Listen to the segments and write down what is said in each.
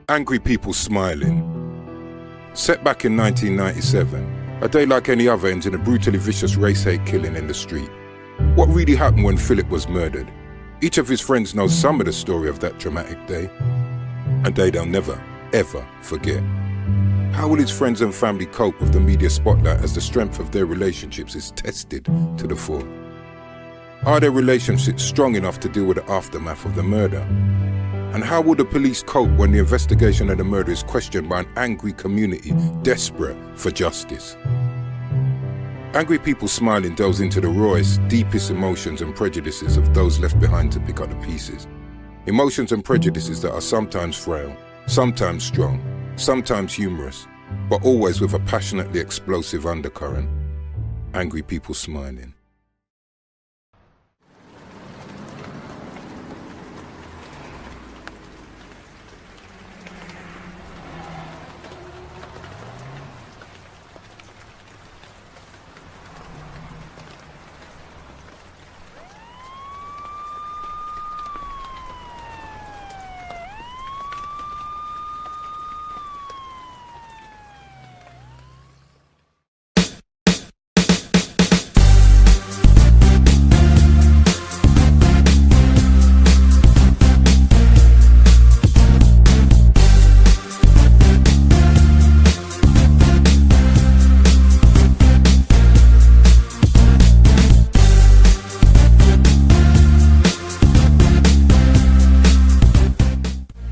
Angry people smiling. Set back in 1997, a day like any other ends in a brutally vicious race-hate killing in the street. What really happened when Phillip was murdered? Each of his friends knows some of the story of that dramatic day, a day they'll never, ever forget. How will his friends and family cope with the media spotlight as the strength of their relationships is tested to the full? Are their relationships strong enough to deal with the aftermath of the murder? And how will the police cope when the investigation of the murder is questioned by an angry community desperate for justice? Angry People Smiling delves into the rawest, deepest emotions and prejudices of those left behind to pick up the pieces. Emotions and prejudices that are sometimes frail, sometimes strong, sometimes humorous, but always with a passionately explosive undercurrent. Angry People Smiling.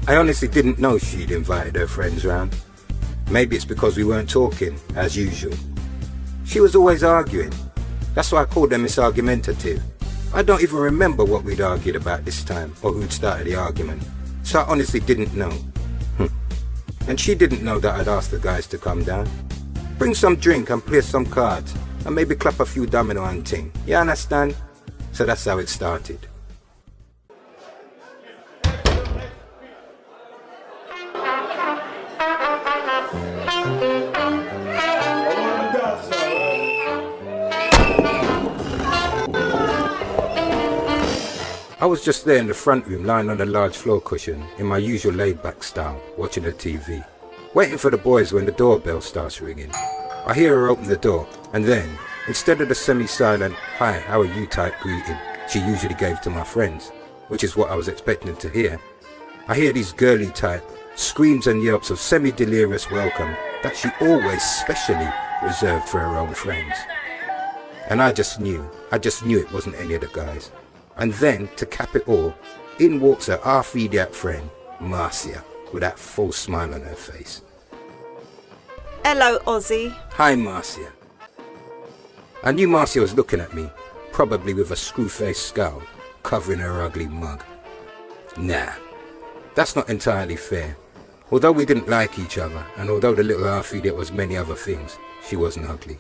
I honestly didn't know she'd invited her friends round. Maybe it's because we weren't talking, as usual. She was always arguing. That's why I called her Miss Argumentative. I don't even remember what we'd argued about this time, or who'd started the argument. So I honestly didn't know. And she didn't know that I'd asked the guys to come down. Bring some drink and play some cards, and maybe clap a few domino and ting. You understand? So that's how it started. I was just there in the front room, lying on a large floor cushion, in my usual laid-back style, watching the TV, waiting for the boys when the doorbell starts ringing. I hear her open the door, and then, instead of the semi-silent, "Hi, how are you" type greeting she usually gave to my friends, which is what I was expecting to hear, I hear these girly type screams and yelps of semi-delirious welcome that she always specially reserved for her own friends. And I just knew it wasn't any of the guys. And then, to cap it all, in walks her half-idiot friend, Marcia, with that full smile on her face. Hello, Ozzy. Hi, Marcia. I knew Marcia was looking at me, probably with a screw-faced scowl, covering her ugly mug. Nah, that's not entirely fair. Although we didn't like each other, and although the little half-idiot was many other things, she wasn't ugly.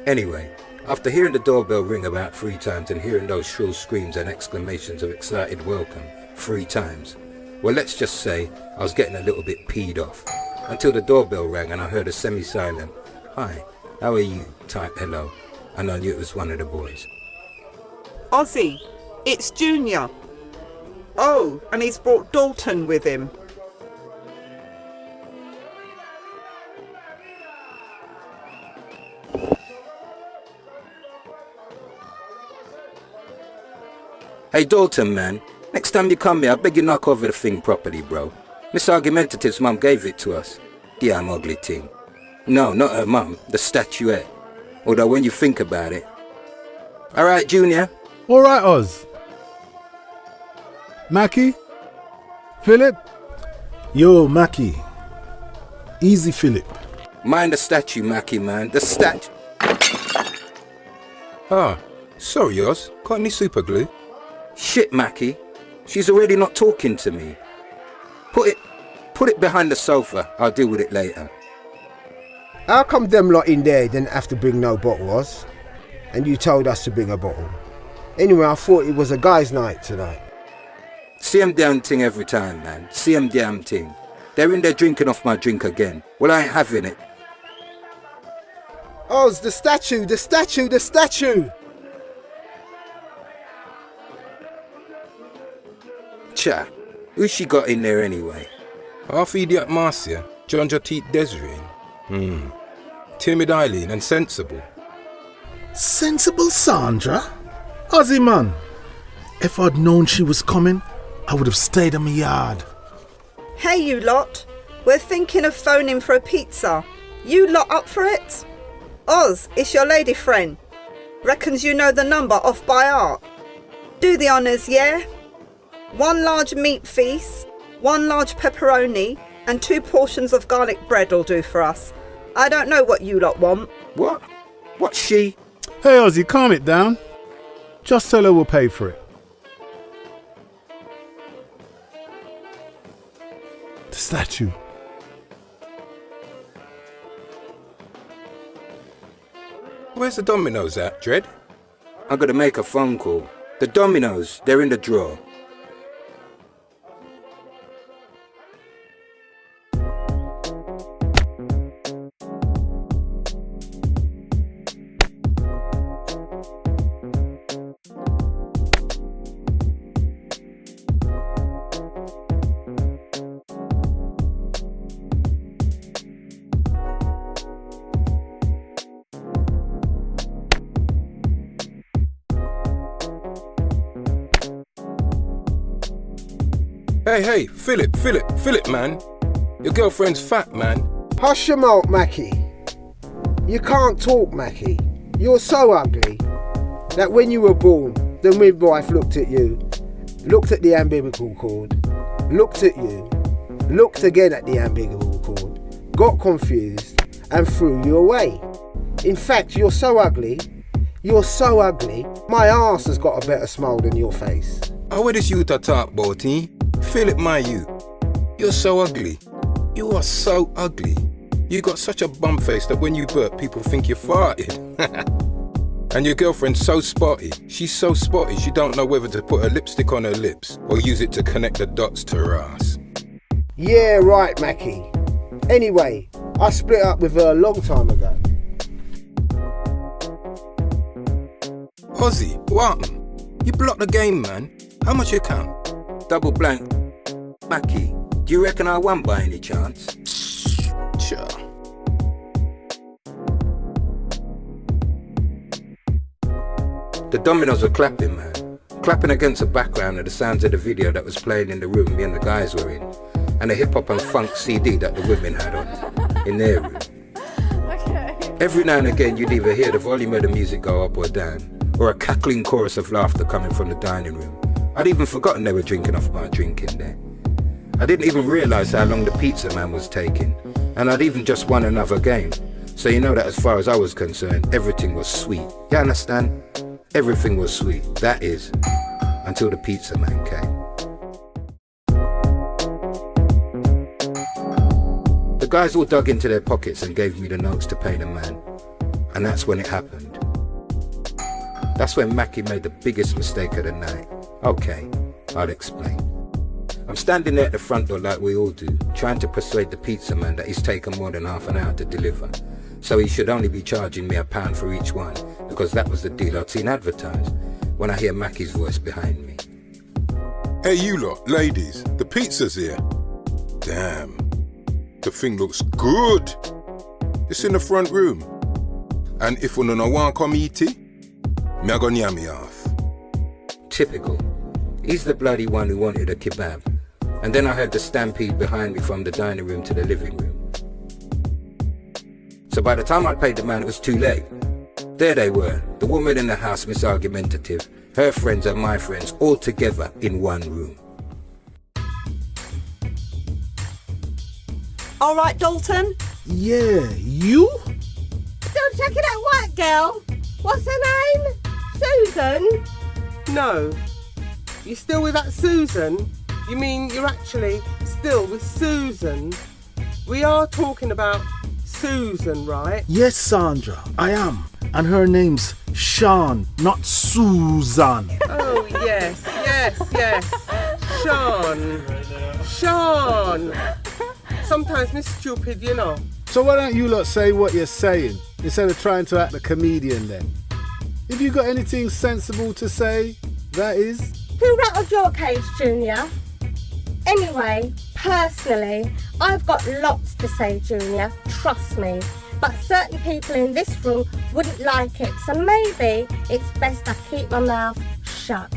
Anyway, after hearing the doorbell ring about 3 times and hearing those shrill screams and exclamations of excited welcome 3 times, well, let's just say I was getting a little bit peed off, until the doorbell rang and I heard a semi-silent, "Hi, how are you" type hello, and I knew it was one of the boys. Ozzy, it's Junior. Oh, and he's brought Dalton with him. Hey Dalton, man, next time you come here, I beg you knock over the thing properly, bro. Miss Argumentative's mum gave it to us. Damn ugly thing. No, not her mum, the statuette. Although when you think about it. Alright, Junior. Alright, Oz. Mackie? Philip? Yo, Mackie. Easy, Philip. Mind the statue, Mackie, man. The statue. Ah, sorry, Oz. Got any super glue? Shit, Mackie. She's already not talking to me. Put it behind the sofa. I'll deal with it later. How come them lot in there didn't have to bring no bottle, Oz? And you told us to bring a bottle. Anyway, I thought it was a guy's night tonight. See 'em damn thing every time, man. See 'em damn thing. They're in there drinking off my drink again. Well, I ain't having it. Oz, the statue, the statue, the statue! Cha, who's she got in there anyway? Half idiot Marcia, John-Jatit Desiree. Timid Eileen and sensible. Sensible Sandra? Ozzy man, if I'd known she was coming, I would have stayed in my yard. Hey you lot, we're thinking of phoning for a pizza. You lot up for it? Oz, it's your lady friend. Reckons you know the number off by heart. Do the honours, yeah? 1 large meat feast, 1 large pepperoni, and 2 portions of garlic bread'll do for us. I don't know what you lot want. What? What's she? Hey Ozzy, calm it down. Just tell her we'll pay for it. The statue. Where's the Dominoes at, Dread? I'm gonna make a phone call. The dominoes, they're in the drawer. Hey, Phillip, man. Your girlfriend's fat, man. Hush your mouth, Mackie. You can't talk, Mackie. You're so ugly that when you were born, the midwife looked at you, looked at the umbilical cord, looked at you, looked again at the umbilical cord, got confused and threw you away. In fact, you're so ugly, my arse has got a better smile than your face. How is you to talk about, eh? Phillip, my you. You're so ugly. You are so ugly. You got such a bum face that when you burp, people think you farted. And your girlfriend's so spotty. She's so spotty, she don't know whether to put her lipstick on her lips or use it to connect the dots to her ass. Yeah, right, Mackie. Anyway, I split up with her a long time ago. Ozzy, what? You blocked the game, man. How much you count? Double blank. Mackie, do you reckon I won by any chance? Sure. The dominoes were clapping, man. Clapping against the background of the sounds of the video that was playing in the room me and the guys were in. And the hip hop and funk CD that the women had on in their room. Okay. Every now and again you'd either hear the volume of the music go up or down, or a cackling chorus of laughter coming from the dining room. I'd even forgotten they were drinking off my drink in there. I didn't even realise how long the pizza man was taking, and I'd even just won another game. So you know that as far as I was concerned, everything was sweet. You understand? Everything was sweet, that is, until the pizza man came. The guys all dug into their pockets and gave me the notes to pay the man, and that's when it happened. That's when Mackie made the biggest mistake of the night. Okay, I'll explain. I'm standing there at the front door like we all do, trying to persuade the pizza man that he's taken more than half an hour to deliver, so he should only be charging me £1 for each one, because that was the deal I'd seen advertised, when I hear Mackie's voice behind me. Hey you lot, ladies, the pizza's here. Damn, the thing looks good. It's in the front room. And if you no want come eat it, me a go near me half. Typical. He's the bloody one who wanted a kebab. And then I heard the stampede behind me from the dining room to the living room. So by the time I paid the man, it was too late. There they were, the woman in the house misargumentative, her friends and my friends, all together in one room. All right, Dalton? Yeah, you? Still checking that white girl? What's her name? Susan? No. You still with that Susan? You mean you're actually still with Susan? We are talking about Susan, right? Yes, Sandra, I am. And her name's Sean, not Susan. Oh, yes. Sean. Sometimes Miss Stupid, you know. So why don't you lot say what you're saying, instead of trying to act the comedian then? If you got anything sensible to say, that is. Who rattled your cage, Junior? Anyway, Personally, I've got lots to say, Junior, trust me. But certain people in this room wouldn't like it, so maybe it's best I keep my mouth shut.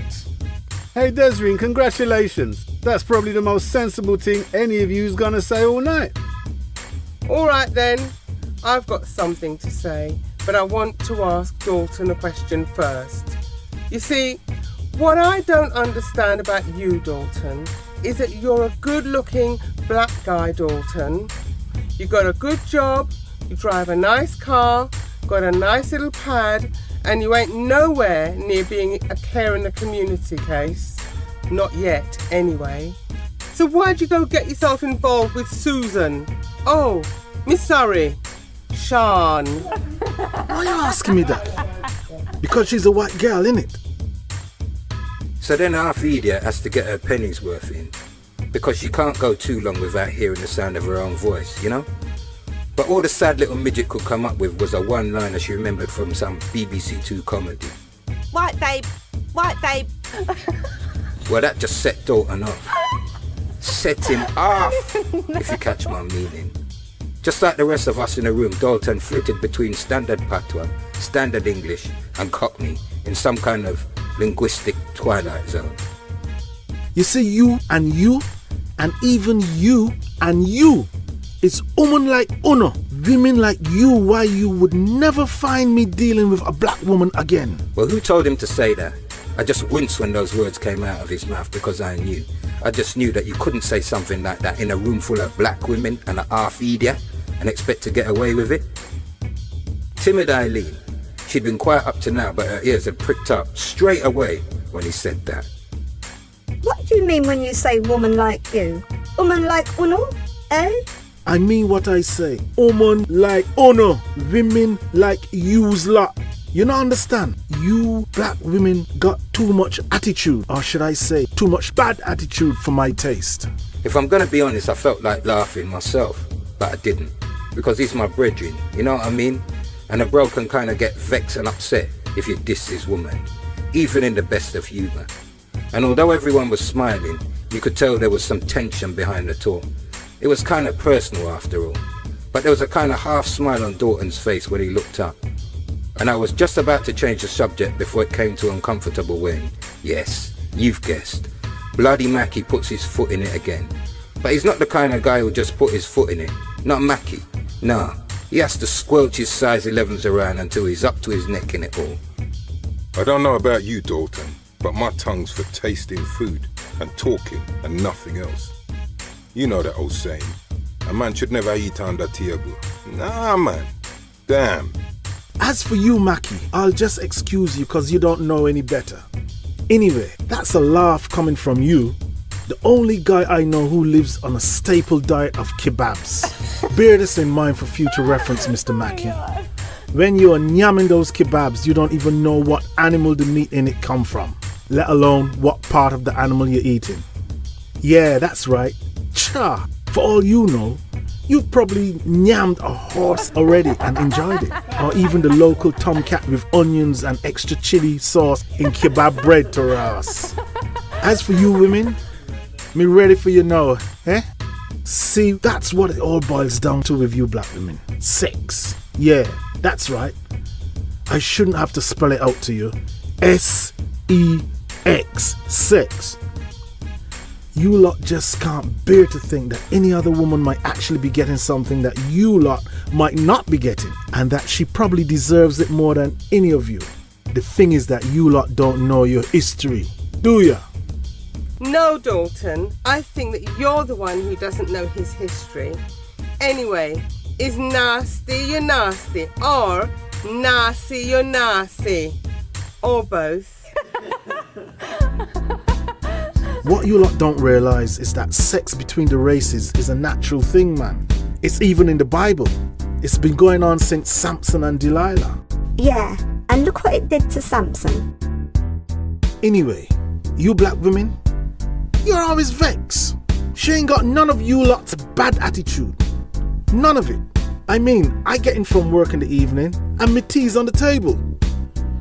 Hey Desreen, congratulations. That's probably the most sensible thing any of you's gonna say all night. All right then, I've got something to say, but I want to ask Dalton a question first. You see, what I don't understand about you, Dalton, is that you're a good-looking black guy, Dalton. You got a good job, you drive a nice car, got a nice little pad, and you ain't nowhere near being a care in the community case. Not yet, anyway. So why'd you go get yourself involved with Susan? Oh, Miss Surrey. Sean. Why are you asking me that? Because she's a white girl, innit? So then our idiot has to get her pennies worth in, because she can't go too long without hearing the sound of her own voice, you know? But all the sad little midget could come up with was a one-liner she remembered from some BBC Two comedy. White babe, white babe. Well, that just set Dalton off. Set him off, if you catch my meaning. Just like the rest of us in the room, Dalton flitted between standard patois, standard English and Cockney in some kind of linguistic twilight zone. You see, you, and even you and you. It's women like uno, women like you, why you would never find me dealing with a black woman again. Well, who told him to say that? I just winced when those words came out of his mouth because I knew. I just knew that you couldn't say something like that in a room full of black women and a half-idiot and expect to get away with it. Timid Eileen, she'd been quiet up to now, but her ears had pricked up straight away when he said that. What do you mean when you say woman like you? Woman like uno, eh? I mean what I say. Woman like uno, women like you's lot. You don't understand? You black women got too much attitude, or should I say, too much bad attitude for my taste. If I'm gonna be honest, I felt like laughing myself, but I didn't, because he's my brethren, you know what I mean? And a bro can kind of get vexed and upset if you diss his woman, even in the best of humour. And although everyone was smiling, you could tell there was some tension behind the talk. It was kind of personal after all, but there was a kind of half smile on Dalton's face when he looked up. And I was just about to change the subject before it came to uncomfortable when, yes, you've guessed, Bloody Mackie puts his foot in it again. But he's not the kind of guy who'll just put his foot in it. Not Mackie. Nah, he has to squelch his size 11s around until he's up to his neck in it all. I don't know about you, Dalton, but my tongue's for tasting food and talking and nothing else. You know that old saying, a man should never eat under table. Nah, man. Damn. As for you, Mackie, I'll just excuse you because you don't know any better. Anyway, that's a laugh coming from you, the only guy I know who lives on a staple diet of kebabs. Bear this in mind for future reference, Mr. Mackie. When you're nyamming those kebabs, you don't even know what animal the meat in it come from, let alone what part of the animal you're eating. Yeah, that's right. Cha! For all you know, you've probably nyammed a horse already and enjoyed it. Or even the local tomcat with onions and extra chili sauce in kebab bread to us. As for you women, me ready for you now, eh? See, that's what it all boils down to with you black women. Sex. Yeah, that's right. I shouldn't have to spell it out to you. S-E-X. Sex. You lot just can't bear to think that any other woman might actually be getting something that you lot might not be getting, and that she probably deserves it more than any of you. The thing is that you lot don't know your history, do ya? No, Dalton, I think that you're the one who doesn't know his history. Anyway, is nasty you're nasty, or nasty you're nasty, or both. What you lot don't realise is that sex between the races is a natural thing, man. It's even in the Bible. It's been going on since Samson and Delilah. Yeah, and look what it did to Samson. Anyway, you black women, you're always vexed. She ain't got none of you lot's bad attitude. None of it. I mean, I get in from work in the evening and my tea's on the table.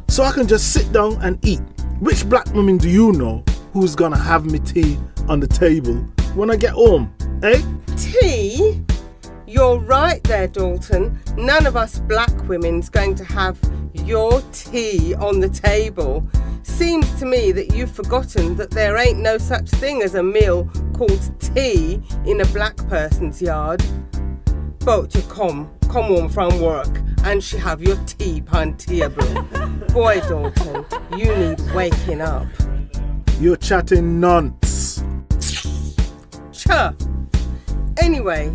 So I can just sit down and eat. Which black women do you know who's gonna have me tea on the table when I get home, Eh? Tea? You're right there, Dalton. None of us black women's going to have your tea on the table. Seems to me that you've forgotten that there ain't no such thing as a meal called tea in a black person's yard. But you come home from work and she have your tea pan table. Boy, Dalton, you need waking up. You're chatting nonce. Sure. Anyway,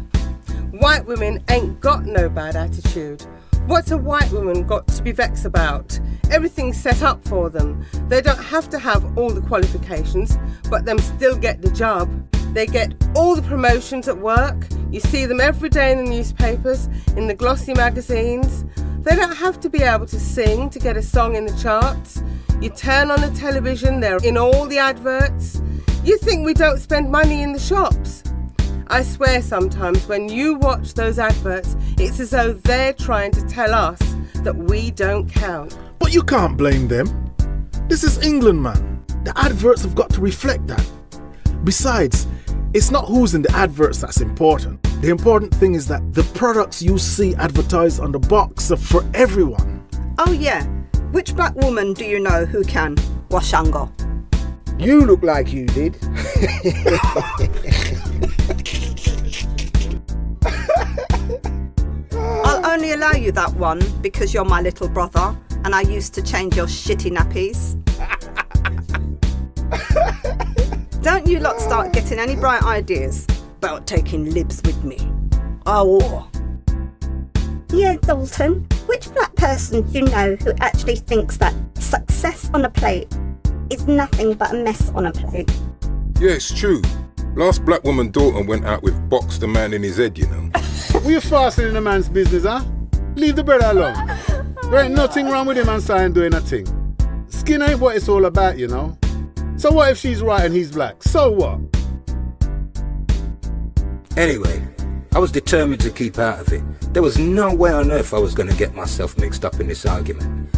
white women ain't got no bad attitude. What's a white woman got to be vexed about? Everything's set up for them. They don't have to have all the qualifications, but them still get the job. They get all the promotions at work. You see them every day in the newspapers, in the glossy magazines. They don't have to be able to sing to get a song in the charts. You turn on the television, they're in all the adverts. You think we don't spend money in the shops? I swear sometimes when you watch those adverts, it's as though they're trying to tell us that we don't count. But you can't blame them. This is England, man. The adverts have got to reflect that. Besides, it's not who's in the adverts that's important. The important thing is that the products you see advertised on the box are for everyone. Oh yeah, which black woman do you know who can? Washango. You look like you did. I'll only allow you that one because you're my little brother and I used to change your shitty nappies. Don't you lot start getting any bright ideas about taking libs with me. Oh. Yeah, Dalton, which black person do you know who actually thinks that success on a plate is nothing but a mess on a plate? Yeah, it's true. Last black woman Dalton went out with boxed the man in his head, you know. We are fastening a man's business, huh? Leave the brother alone. There ain't nothing wrong with him and Sign doing a thing. Skin ain't what it's all about, you know. So what if she's right and he's black? So what? Anyway, I was determined to keep out of it. There was no way on earth I was going to get myself mixed up in this argument.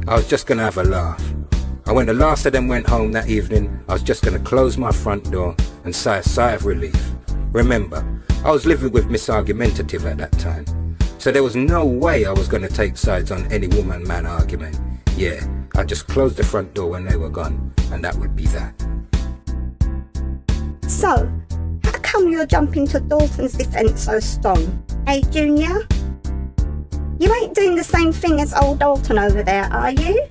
I was just going to have a laugh. And when the last of them went home that evening, I was just going to close my front door and sigh a sigh of relief. Remember, I was living with Miss Argumentative at that time. So there was no way I was going to take sides on any woman-man argument. Yeah, I just closed the front door when they were gone, and that would be that. So, how come you're jumping to Dalton's defence so strong? Hey, Junior? You ain't doing the same thing as old Dalton over there, are you?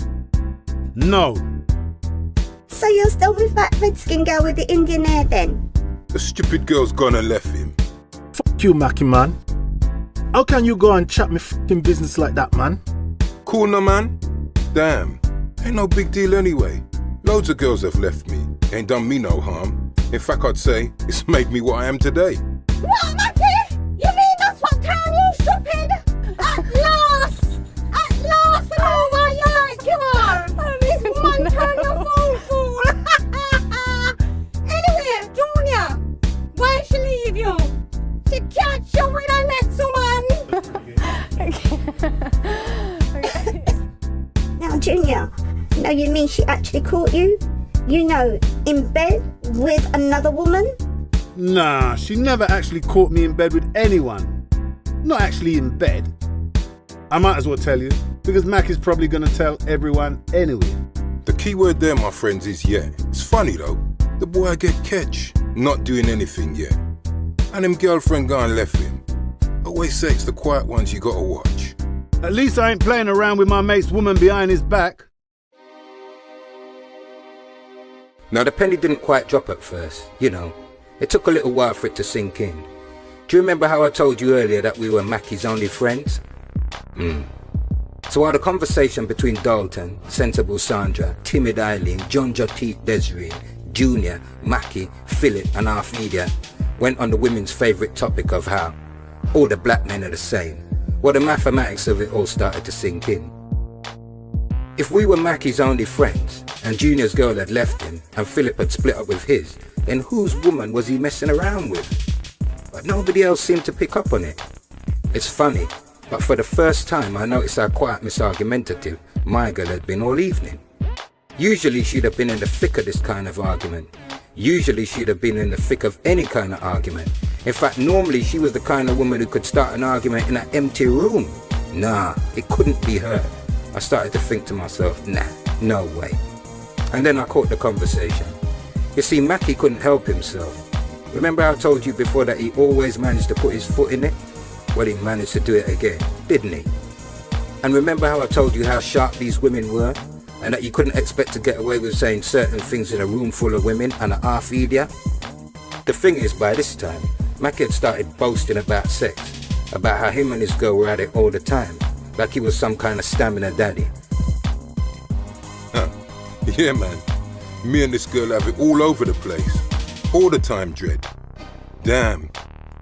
No. So you're still with that redskin girl with the Indian hair then? The stupid girl's gone and left him. Fuck you, Mackie, man. How can you go and chat me fucking business like that, man? Cool, no, man? Damn. Ain't no big deal anyway. Loads of girls have left me. Ain't done me no harm. In fact, I'd say it's made me what I am today. What, Mackie? You mean that's what turned you stupid? At last! At last, I know why you like you are! This woman turned you fool! Anyway, Junior, why she leave you? She catch you with her next woman! Now, Junior, now you mean she actually caught you? You know, in bed with another woman? Nah, she never actually caught me in bed with anyone. Not actually in bed. I might as well tell you, because Mac is probably going to tell everyone anyway. The key word there, my friends, is yeah. It's funny though. The boy I get catch, not doing anything yet. And him girlfriend gone left him. Always say it's the quiet ones you gotta watch. At least I ain't playing around with my mate's woman behind his back. Now, the penny didn't quite drop at first, you know. It took a little while for it to sink in. Do you remember how I told you earlier that we were Mackie's only friends? So while the conversation between Dalton, sensible Sandra, timid Eileen, John Jotite Desiree, Junior, Mackie, Phillip and half idiot went on the women's favourite topic of how all the black men are the same, well, the mathematics of it all started to sink in. If we were Mackie's only friends, and Junior's girl had left him, and Phillip had split up with his, then whose woman was he messing around with? But nobody else seemed to pick up on it. It's funny, but for the first time I noticed how quiet Miss Argumentative my girl had been all evening. Usually she'd have been in the thick of this kind of argument. Usually she'd have been in the thick of any kind of argument. In fact, normally she was the kind of woman who could start an argument in an empty room. Nah, it couldn't be her. I started to think to myself, nah, no way. And then I caught the conversation. You see, Mackie couldn't help himself. Remember I told you before that he always managed to put his foot in it? Well, he managed to do it again, didn't he? And remember how I told you how sharp these women were? And that you couldn't expect to get away with saying certain things in a room full of women and a half idiot? The thing is, by this time, Mackie had started boasting about sex, about how him and his girl were at it all the time, like he was some kind of stamina daddy. Yeah, man. Me and this girl have it all over the place. All the time, Dread. Damn.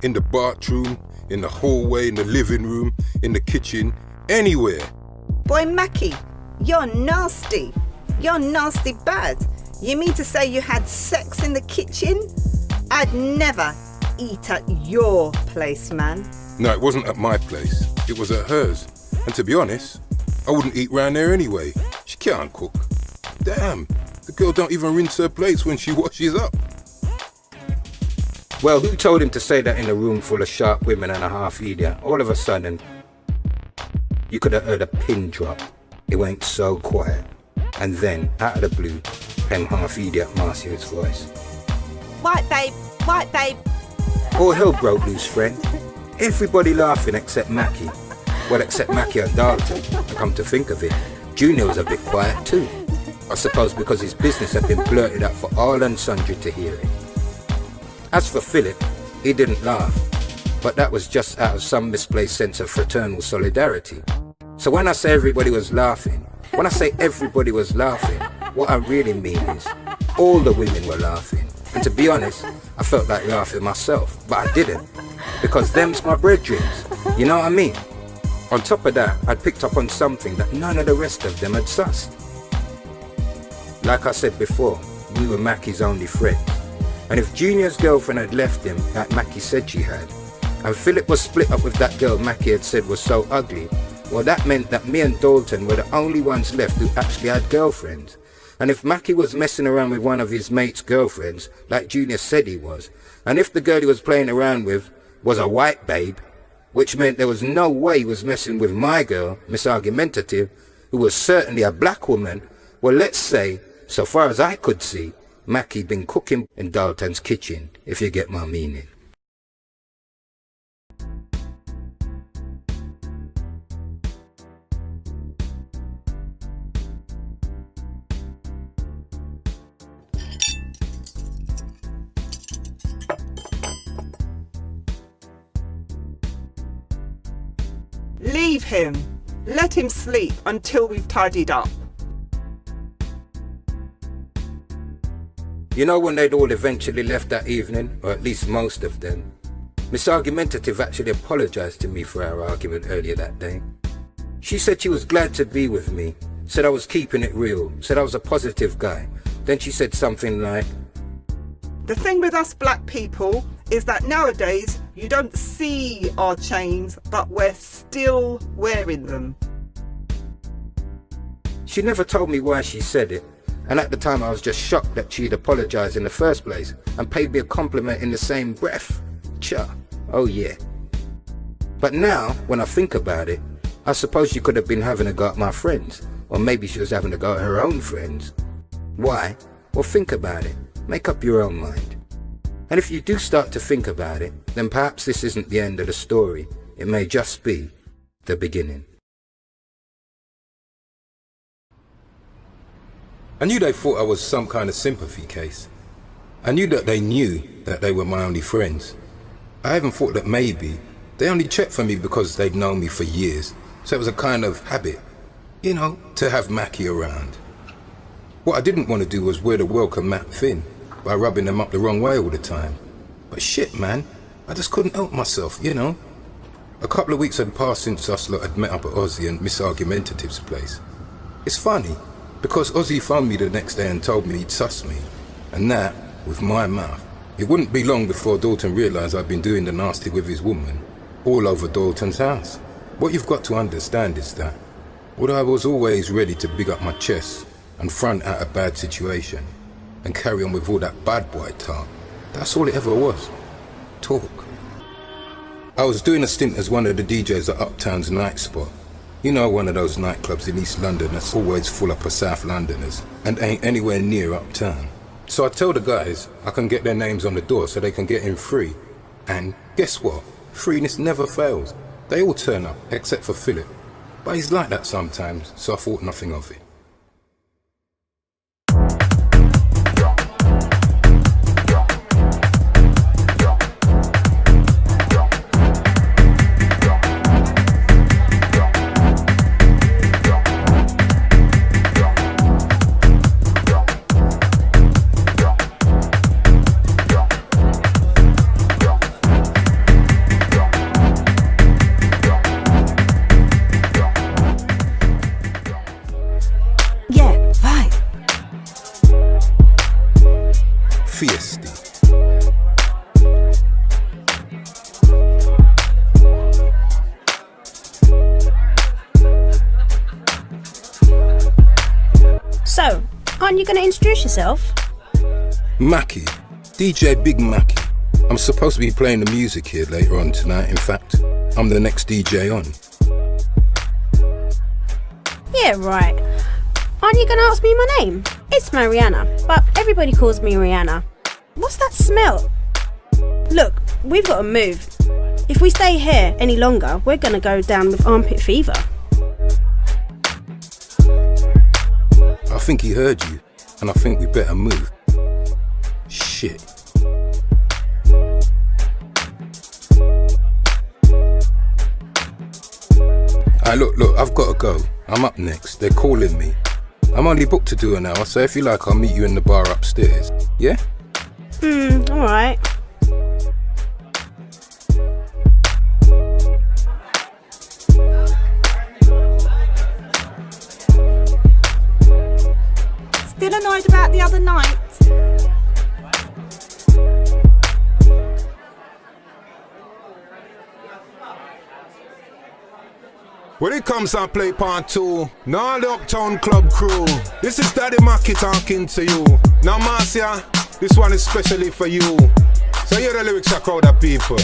In the bathroom, in the hallway, in the living room, in the kitchen, anywhere. Boy, Mackie, you're nasty. You're nasty bad. You mean to say you had sex in the kitchen? I'd never eat at your place, man. No, it wasn't at my place. It was at hers. And to be honest, I wouldn't eat round there anyway. She can't cook. Damn, the girl don't even rinse her plates when she washes up. Well, who told him to say that in a room full of sharp women and a half idiot? All of a sudden, you could have heard a pin drop. It went so quiet. And then, out of the blue, came half idiot Marcia's voice. White babe, white babe. All hell broke loose, friend. Everybody laughing except Mackie. Well, except Mackie and Dalton. And come to think of it, Junior was a bit quiet too. I suppose because his business had been blurted out for all and sundry to hear it. As for Phillip, he didn't laugh, but that was just out of some misplaced sense of fraternal solidarity. So when I say everybody was laughing, what I really mean is all the women were laughing. And to be honest, I felt like laughing myself, but I didn't, because them's my breadrins, you know what I mean? On top of that, I'd picked up on something that none of the rest of them had sussed. Like I said before, we were Mackie's only friends. And if Junior's girlfriend had left him, like Mackie said she had, and Phillip was split up with that girl Mackie had said was so ugly, well, that meant that me and Dalton were the only ones left who actually had girlfriends. And if Mackie was messing around with one of his mates' girlfriends, like Junior said he was, and if the girl he was playing around with was a white babe, which meant there was no way he was messing with my girl, Miss Argumentative, who was certainly a black woman, well, let's say, so far as I could see, Mackie'd been cooking in Dalton's kitchen, if you get my meaning. Leave him. Let him sleep until we've tidied up. You know when they'd all eventually left that evening, or at least most of them, Miss Argumentative actually apologised to me for our argument earlier that day. She said she was glad to be with me, said I was keeping it real, said I was a positive guy. Then she said something like, The thing with us black people is that nowadays you don't see our chains, but we're still wearing them. She never told me why she said it, and at the time I was just shocked that she'd apologised in the first place and paid me a compliment in the same breath. Cha, oh yeah. But now, when I think about it, I suppose she could have been having a go at my friends, or maybe she was having a go at her own friends. Why? Well, think about it. Make up your own mind. And if you do start to think about it, then perhaps this isn't the end of the story. It may just be the beginning. I knew they thought I was some kind of sympathy case. I knew that they knew that they were my only friends. I even thought that maybe they only checked for me because they'd known me for years, so it was a kind of habit, you know, to have Mackie around. What I didn't want to do was wear the welcome mat thin by rubbing them up the wrong way all the time. But shit, man, I just couldn't help myself, you know. A couple of weeks had passed since us lot had met up at Ozzy and Miss Argumentative's place. It's funny, because Ozzy phoned me the next day and told me he'd sussed me, and that, with my mouth. It wouldn't be long before Dalton realised I'd been doing the nasty with his woman, all over Dalton's house. What you've got to understand is that, although I was always ready to big up my chest and front out a bad situation, and carry on with all that bad boy talk, that's all it ever was. Talk. I was doing a stint as one of the DJs at Uptown's Night Spot. You know, one of those nightclubs in East London that's always full up of South Londoners and ain't anywhere near Uptown. So I tell the guys I can get their names on the door so they can get in free. And guess what? Freeness never fails. They all turn up, except for Phillip. But he's like that sometimes, so I thought nothing of it. So, aren't you going to introduce yourself? Mackie, DJ Big Mackie. I'm supposed to be playing the music here later on tonight. In fact, I'm the next DJ on. Yeah, right. Aren't you going to ask me my name? It's Mariana, but everybody calls me Rihanna. What's that smell? Look, we've got to move. If we stay here any longer, we're going to go down with armpit fever. I think he heard you, and I think we better move. Shit. Look, I've got to go. I'm up next. They're calling me. I'm only booked to do an hour, so if you like, I'll meet you in the bar upstairs. Yeah? Alright. Still annoyed about the other night? When it comes and play part 2, now the Uptown Club crew. This is Daddy Mackie talking to you. Now Marcia, this one is specially for you. So hear the lyrics a crowd of people.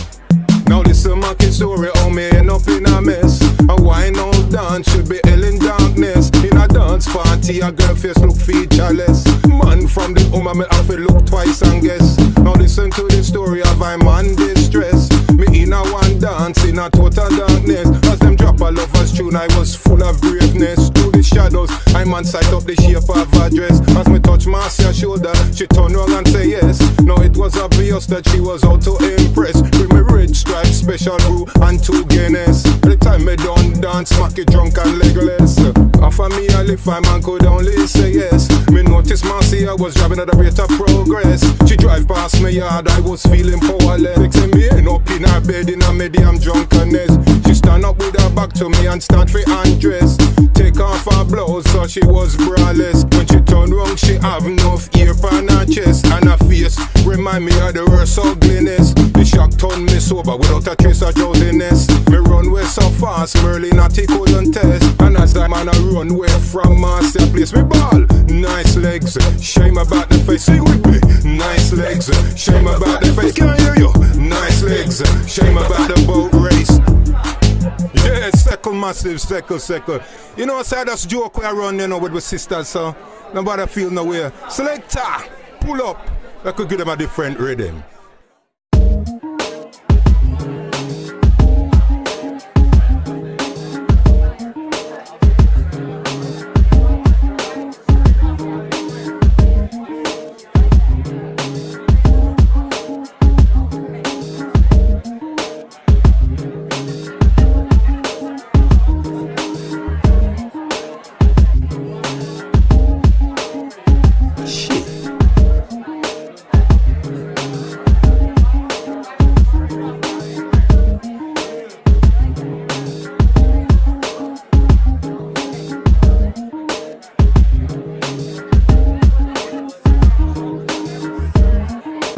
Now listen Mackie story how me end up in a mess. A wine old dance should be hell in darkness. In a dance party a girl face look featureless. Man from the home me have to look twice and guess. Now listen to the story of a man distress. Me in a one dance in a total darkness. As them drop a lover's tune I was full of braveness. Through the shadows I man sight up the shape of her dress. As me touch Marcia's shoulder she turn around and say yes. Now it was obvious that she was out to impress. With me red stripe, special brew and 2 Guinness. By the time me done dance, Mackie drunk and legless. After me I live, my man could only say yes. Me notice Marcia was driving at a rate of progress. She drive past me yard, I was feeling powerless. Fixing me end up in her bed in a medium drunkenness. She stand up with her back to me and start for undress. Take off her blouse so she was braless. When she turned round she have enough ear on her chest. And her face remind me of the worst ugliness. The shock turned me sober without a trace of drowsiness. Me run way so fast, Merlin Natty couldn't test. And as that man I run way from Marcia place, me ball. Nice legs, shame about the face. Sing with me. Nice legs, shame about the face. Can't hear you. Nice legs, shame about the boat race. Yeah, second massive, second. You know, say that's joke we are run, you know, with sisters, so nobody feel nowhere. Selector, pull up. I could give them a different rhythm.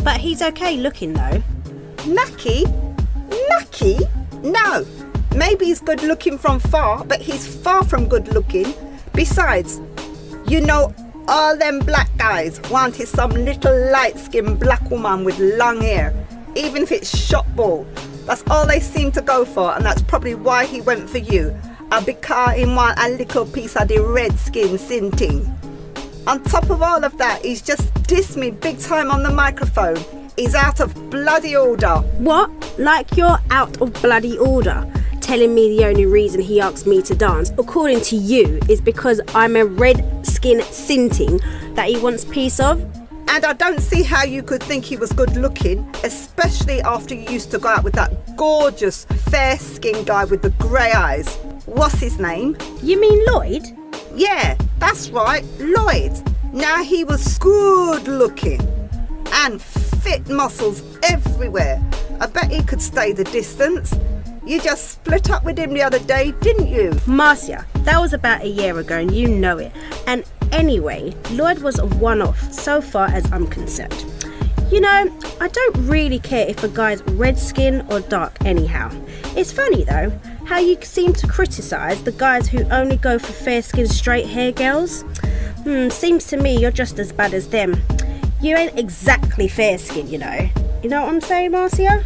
But he's okay looking though. Mackie? No. Maybe he's good looking from far, but he's far from good looking. Besides, you know, all them black guys wanted some little light-skinned black woman with long hair, even if it's short bald. That's all they seem to go for, and that's probably why he went for you. Because he want a little piece of the redskin sin thing. On top of all of that, he's just dissed me big time on the microphone. He's out of bloody order. What? Like you're out of bloody order? Telling me the only reason he asked me to dance, according to you, is because I'm a redskin sinting that he wants piece of? And I don't see how you could think he was good looking, especially after you used to go out with that gorgeous, fair-skinned guy with the grey eyes. What's his name? You mean Lloyd? Yeah, that's right, Lloyd. Now he was good looking and fit muscles everywhere. I bet he could stay the distance. You just split up with him the other day, didn't you? Marcia, that was about a year ago and you know it. And anyway, Lloyd was a one-off so far as I'm concerned. You know, I don't really care if a guy's red skin or dark anyhow. It's funny though, how you seem to criticise the guys who only go for fair-skinned straight hair girls. Seems to me you're just as bad as them. You ain't exactly fair-skinned, you know. You know what I'm saying, Marcia?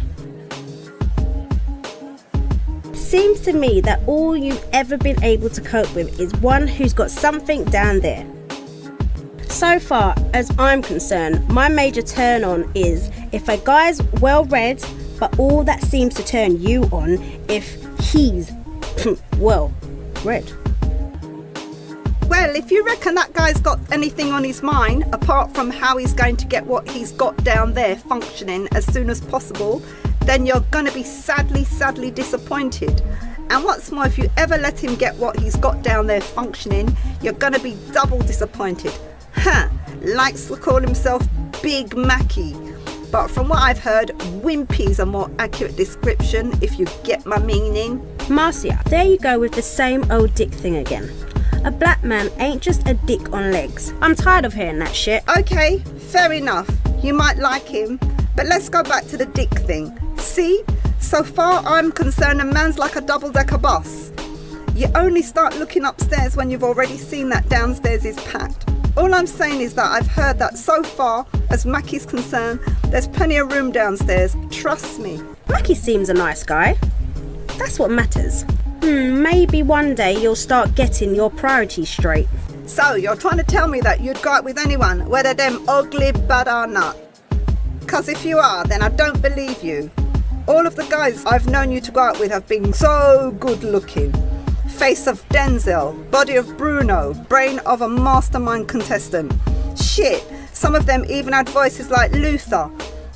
Seems to me that all you've ever been able to cope with is one who's got something down there. So far as I'm concerned, my major turn on is if a guy's well read, but all that seems to turn you on if he's well read. Well, if you reckon that guy's got anything on his mind apart from how he's going to get what he's got down there functioning as soon as possible, then you're going to be sadly disappointed. And what's more, if you ever let him get what he's got down there functioning, you're going to be double disappointed. Likes to call himself Big Mackie. But from what I've heard, Wimpy's a more accurate description, if you get my meaning. Marcia, there you go with the same old dick thing again. A black man ain't just a dick on legs. I'm tired of hearing that shit. Okay, fair enough. You might like him, but let's go back to the dick thing. See? So far I'm concerned a man's like a double-decker bus. You only start looking upstairs when you've already seen that downstairs is packed. All I'm saying is that I've heard that so far, as Mackie's concerned, there's plenty of room downstairs. Trust me. Mackie seems a nice guy. That's what matters. Maybe one day you'll start getting your priorities straight. So you're trying to tell me that you'd go out with anyone, whether them ugly, bad or not? Because if you are, then I don't believe you. All of the guys I've known you to go out with have been so good looking. Face of Denzel, body of Bruno, brain of a mastermind contestant. Shit, some of them even had voices like Luther.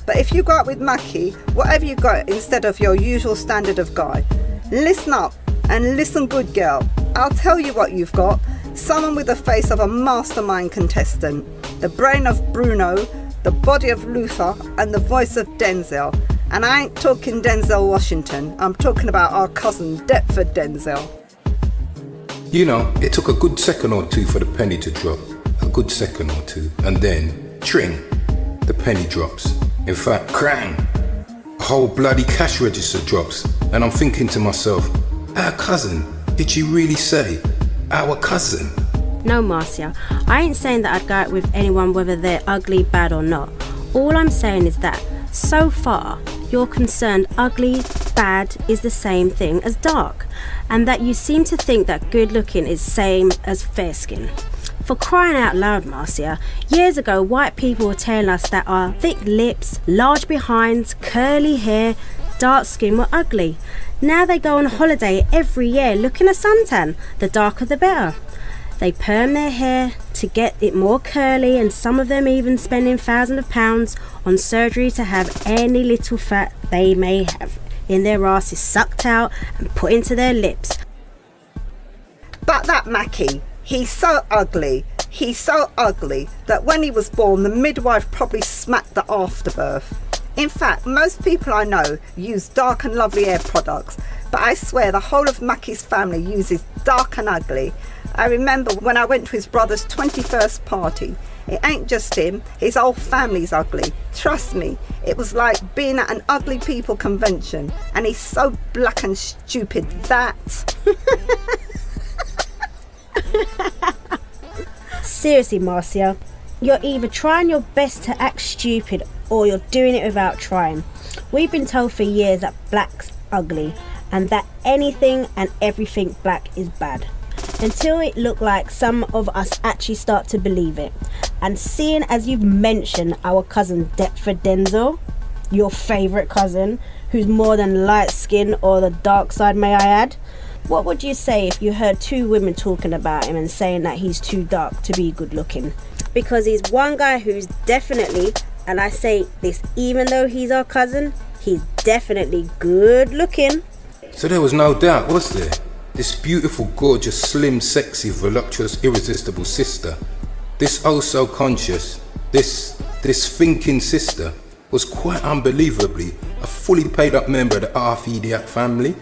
But if you go out with Mackie, whatever you got instead of your usual standard of guy, listen up and listen good, girl. I'll tell you what you've got. Someone with the face of a mastermind contestant, the brain of Bruno, the body of Luther, and the voice of Denzel. And I ain't talking Denzel Washington, I'm talking about our cousin Deptford Denzel. You know, it took a good second or two for the penny to drop. A good second or two. And then, tring, the penny drops. In fact, crang, a whole bloody cash register drops. And I'm thinking to myself, our cousin, did she really say our cousin? No, Marcia, I ain't saying that I'd go out with anyone whether they're ugly, bad or not. All I'm saying is that, so far, you're concerned ugly, bad is the same thing as dark, and that you seem to think that good looking is same as fair skin. For crying out loud, Marcia, years ago white people were telling us that our thick lips, large behinds, curly hair, dark skin were ugly. Now they go on holiday every year looking a suntan, the darker the better. They perm their hair to get it more curly, and some of them even spending thousands of pounds on surgery to have any little fat they may have in their asses sucked out and put into their lips. But that Mackie, he's so ugly that when he was born, the midwife probably smacked the afterbirth. In fact, most people I know use Dark and Lovely hair products, but I swear the whole of Mackie's family uses Dark and Ugly. I remember when I went to his brother's 21st party. It ain't just him, his whole family's ugly. Trust me, it was like being at an ugly people convention, and he's so black and stupid that... Seriously, Marcia, you're either trying your best to act stupid or you're doing it without trying. We've been told for years that black's ugly and that anything and everything black is bad. Until it looked like some of us actually start to believe it. And seeing as you've mentioned our cousin Deptford Denzel, your favourite cousin, who's more than light skin or the dark side, may I add, what would you say if you heard two women talking about him and saying that he's too dark to be good looking? Because he's one guy who's definitely, and I say this even though he's our cousin, he's definitely good looking. So there was no doubt, was there? This beautiful, gorgeous, slim, sexy, voluptuous, irresistible sister, this oh so conscious, this thinking sister, was quite unbelievably a fully paid up member of the Arthediac family.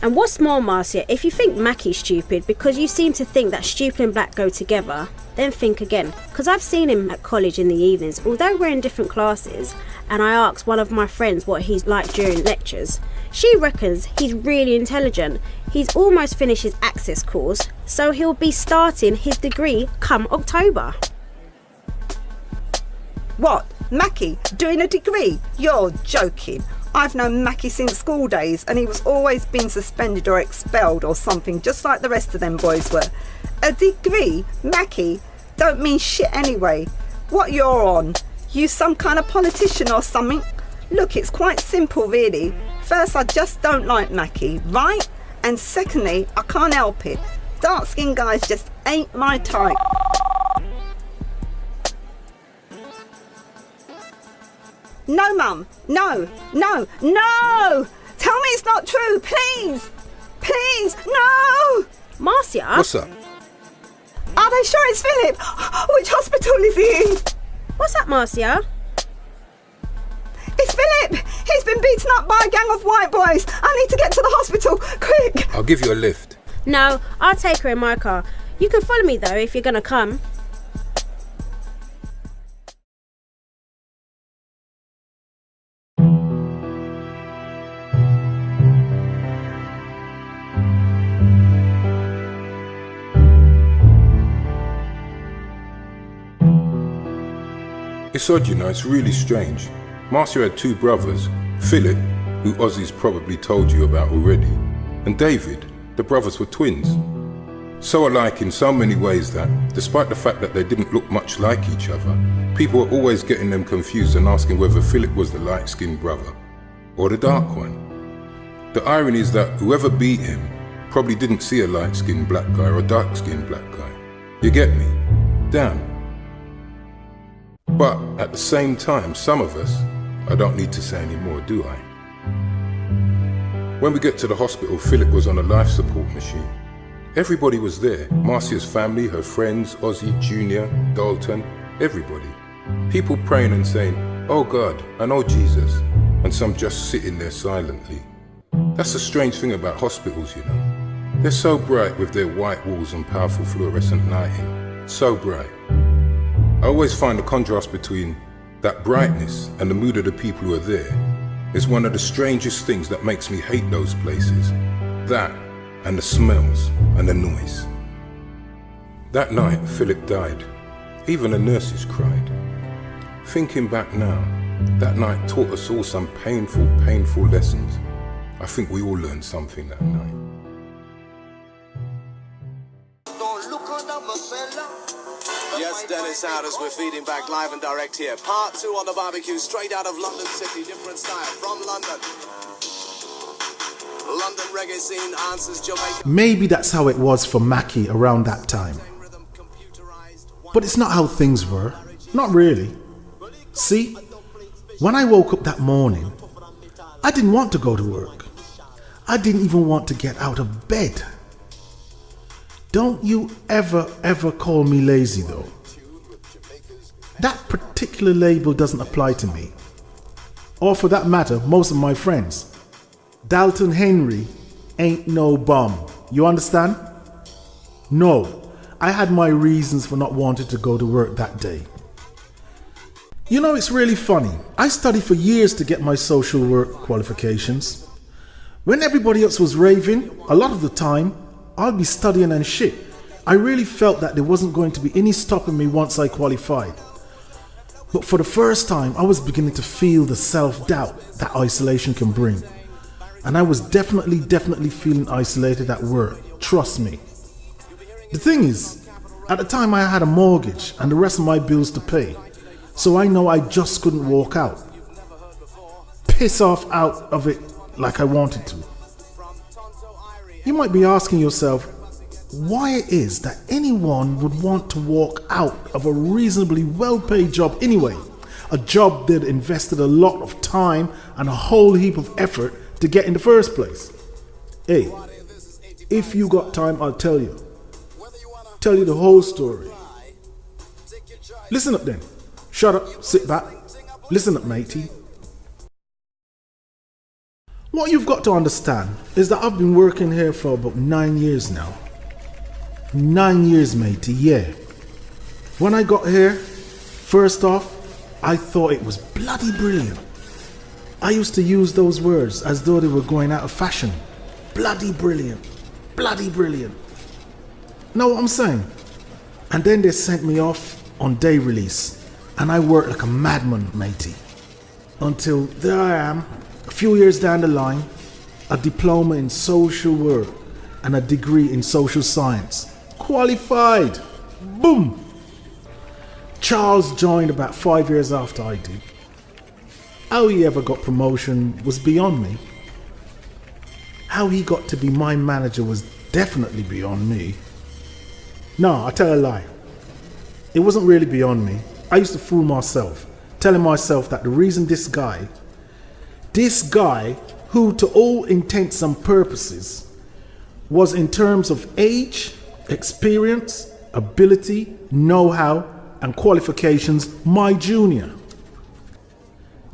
And what's more, Marcia, if you think Mackie's stupid because you seem to think that stupid and black go together, then think again. Because I've seen him at college in the evenings, although we're in different classes, and I asked one of my friends what he's like during lectures. She reckons he's really intelligent. He's almost finished his access course, so he'll be starting his degree come October. What? Mackie doing a degree? You're joking. I've known Mackie since school days and he was always been suspended or expelled or something, just like the rest of them boys were. A degree? Mackie? Don't mean shit anyway. What you're on? You some kind of politician or something? Look, it's quite simple really. First, I just don't like Mackie, right? And secondly, I can't help it. Dark-skinned guys just ain't my type. No, Mum. No. No. No! Tell me it's not true, please! Please, no! Marcia? What's up? Are they sure it's Phillip? Which hospital is he in? What's up, Marcia? It's Phillip! He's been beaten up by a gang of white boys. I need to get to the hospital, quick! I'll give you a lift. No, I'll take her in my car. You can follow me though if you're gonna come. It's odd, you know, it's really strange. Marcia had two brothers, Philip, who Ozzy's probably told you about already, and David. The brothers were twins. So alike in so many ways that, despite the fact that they didn't look much like each other, people were always getting them confused and asking whether Philip was the light-skinned brother or the dark one. The irony is that whoever beat him probably didn't see a light-skinned black guy or a dark-skinned black guy. You get me? Damn. But at the same time, some of us, I don't need to say any more, do I? When we get to the hospital, Philip was on a life support machine. Everybody was there. Marcia's family, her friends, Ozzy, Junior, Dalton, everybody. People praying and saying, "Oh God, and oh Jesus," and some just sitting there silently. That's the strange thing about hospitals, you know. They're so bright with their white walls and powerful fluorescent lighting. So bright. I always find the contrast between that brightness and the mood of the people who are there is one of the strangest things that makes me hate those places. That and the smells and the noise. That night, Philip died. Even the nurses cried. Thinking back now, that night taught us all some painful, painful lessons. I think we all learned something that night. Yes, Dennis out as we're feeding back live and direct here. Part 2 on the barbecue, straight out of London City, different style from London. London reggae scene answers Jamaica. Maybe that's how it was for Mackie around that time. But it's not how things were. Not really. See, when I woke up that morning, I didn't want to go to work. I didn't even want to get out of bed. Don't you ever call me lazy though. That particular label doesn't apply to me. Or for that matter, most of my friends. Dalton Henry ain't no bum. You understand? No, I had my reasons for not wanting to go to work that day. You know, it's really funny. I studied for years to get my social work qualifications. When everybody else was raving, a lot of the time, I'll be studying and shit. I really felt that there wasn't going to be any stopping me once I qualified. But for the first time, I was beginning to feel the self-doubt that isolation can bring. And I was definitely feeling isolated at work. Trust me. The thing is, at the time I had a mortgage and the rest of my bills to pay. So I know I just couldn't walk out. Piss off out of it like I wanted to. You might be asking yourself why it is that anyone would want to walk out of a reasonably well-paid job anyway. A job they'd invested a lot of time and a whole heap of effort to get in the first place. Hey, if you got time, I'll tell you. Tell you the whole story. Listen up then. Shut up, sit back. Listen up, matey. What you've got to understand is that I've been working here for about 9 years now. 9 years, matey, yeah. When I got here, first off, I thought it was bloody brilliant. I used to use those words as though they were going out of fashion. Bloody brilliant. Bloody brilliant. Know what I'm saying? And then they sent me off on day release. And I worked like a madman, matey. Until there I am, a few years down the line, a diploma in social work and a degree in social science. Qualified. Boom. Charles joined about 5 years after I did. How he ever got promotion was beyond me. How he got to be my manager was definitely beyond me. No, I tell a lie. It wasn't really beyond me. I used to fool myself, telling myself that the reason this guy who to all intents and purposes was in terms of age, experience, ability, know-how and qualifications my junior.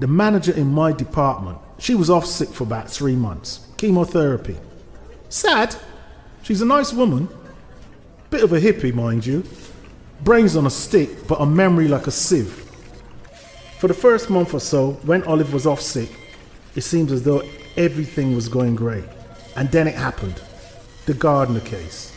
The manager in my department, she was off sick for about 3 months. Chemotherapy. Sad. She's a nice woman. Bit of a hippie, mind you. Brains on a stick, but a memory like a sieve. For the first month or so, when Olive was off sick, it seemed as though everything was going great. And then it happened. The Gardner case.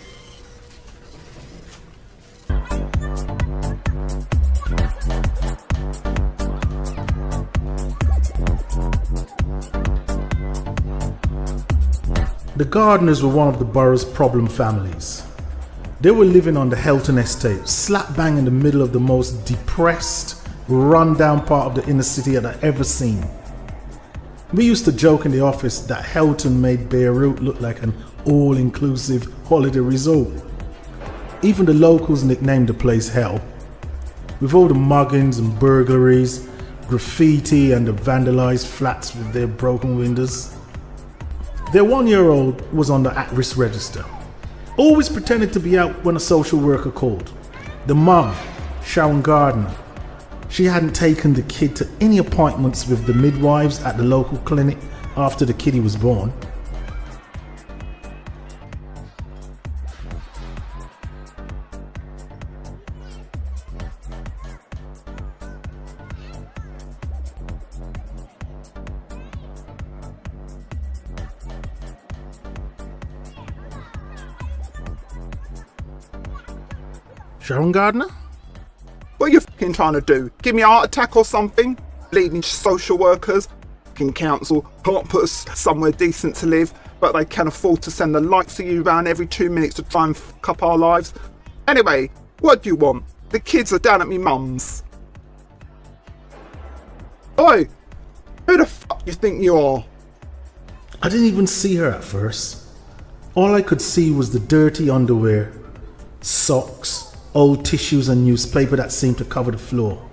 The Gardners were one of the borough's problem families. They were living on the Helton estate, slap bang in the middle of the most depressed, run-down part of the inner city that I've ever seen. We used to joke in the office that Helton made Beirut look like an all-inclusive holiday resort. Even the locals nicknamed the place Hell. With all the muggings and burglaries, graffiti and the vandalized flats with their broken windows. Their 1-year-old was on the at-risk register. Always pretended to be out when a social worker called. The mum, Sharon Gardner, she hadn't taken the kid to any appointments with the midwives at the local clinic after the kiddie was born. Sharon Gardner? What are you fucking trying to do? Give me a heart attack or something? Bleeding social workers? Fucking council can't put us somewhere decent to live, but they can afford to send the likes of you round every 2 minutes to try and fuck up our lives. Anyway, what do you want? The kids are down at me mum's. Oi! Who the fuck you think you are? I didn't even see her at first. All I could see was the dirty underwear, socks, old tissues and newspaper that seemed to cover the floor,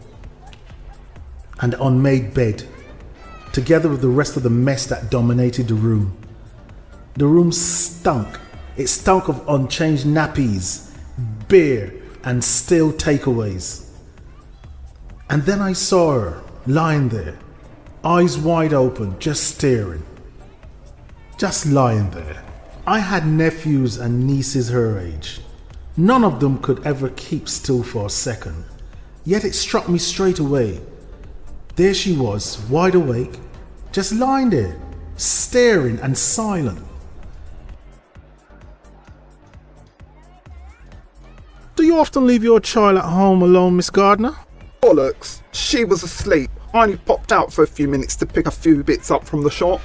and the unmade bed, together with the rest of the mess that dominated the room. The room stunk. It stunk of unchanged nappies, beer, and stale takeaways. And then I saw her lying there, eyes wide open, just staring. Just lying there. I had nephews and nieces her age. None of them could ever keep still for a second. Yet it struck me straight away. There she was, wide awake, just lying there, staring and silent. Do you often leave your child at home alone, Miss Gardner? Of bollocks. She was asleep. I only popped out for a few minutes to pick a few bits up from the shop.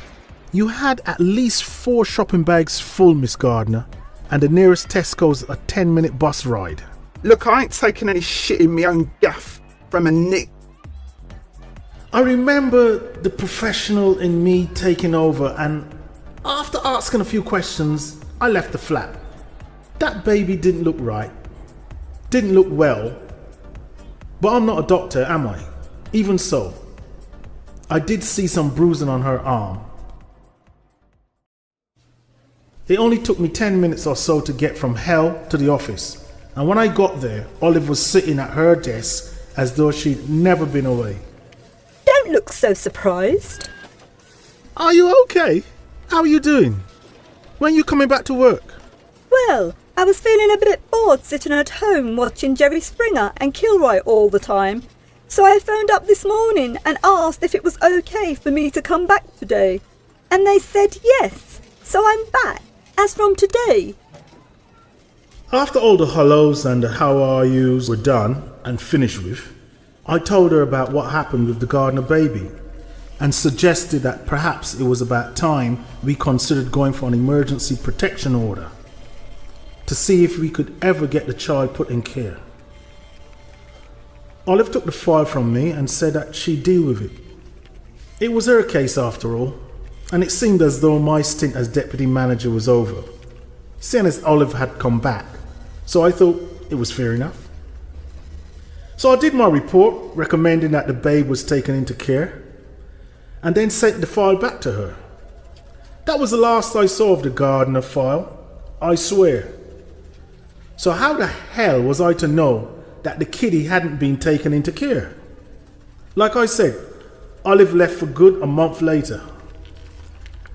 You had at least 4 shopping bags full, Miss Gardner, and the nearest Tesco's a 10-minute bus ride. Look, I ain't taking any shit in my own gaff from a nick. I remember the professional in me taking over, and after asking a few questions, I left the flat. That baby didn't look right, didn't look well, but I'm not a doctor, am I? Even so, I did see some bruising on her arm. It only took me 10 minutes or so to get from hell to the office, and when I got there, Olive was sitting at her desk as though she'd never been away. Don't look so surprised. Are you okay? How are you doing? When are you coming back to work? Well, I was feeling a bit bored sitting at home watching Jerry Springer and Kilroy all the time. So I phoned up this morning and asked if it was okay for me to come back today. And they said yes. So I'm back, as from today. After all the hellos and the how are yous were done and finished with, I told her about what happened with the Gardner baby and suggested that perhaps it was about time we considered going for an emergency protection order to see if we could ever get the child put in care. Olive took the file from me and said that she'd deal with it. It was her case after all, and it seemed as though my stint as deputy manager was over, seeing as Olive had come back, so I thought it was fair enough. So I did my report recommending that the babe was taken into care and then sent the file back to her. That was the last I saw of the Gardner file, I swear. So how the hell was I to know that the kiddie hadn't been taken into care? Like I said, Olive left for good a month later,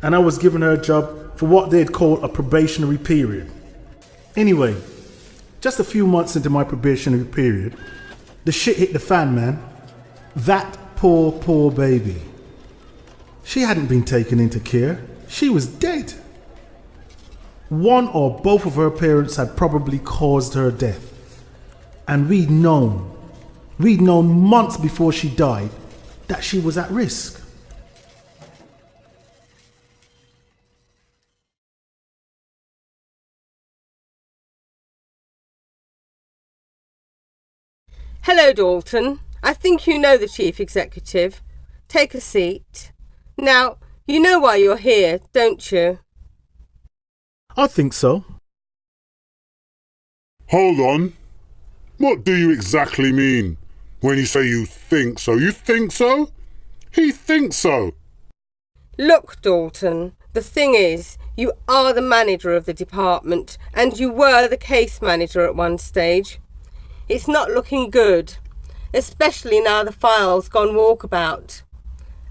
and I was given her a job for what they'd call a probationary period. Anyway, just a few months into my probationary period, the shit hit the fan, man. That poor baby. She hadn't been taken into care. She was dead. One or both of her parents had probably caused her death. And we'd known months before she died that she was at risk. Hello, Dalton. I think you know the Chief Executive. Take a seat. Now, you know why you're here, don't you? I think so. Hold on. What do you exactly mean when you say you think so? You think so? He thinks so. Look, Dalton, the thing is, you are the manager of the department, and you were the case manager at one stage. It's not looking good, especially now the file's gone walkabout.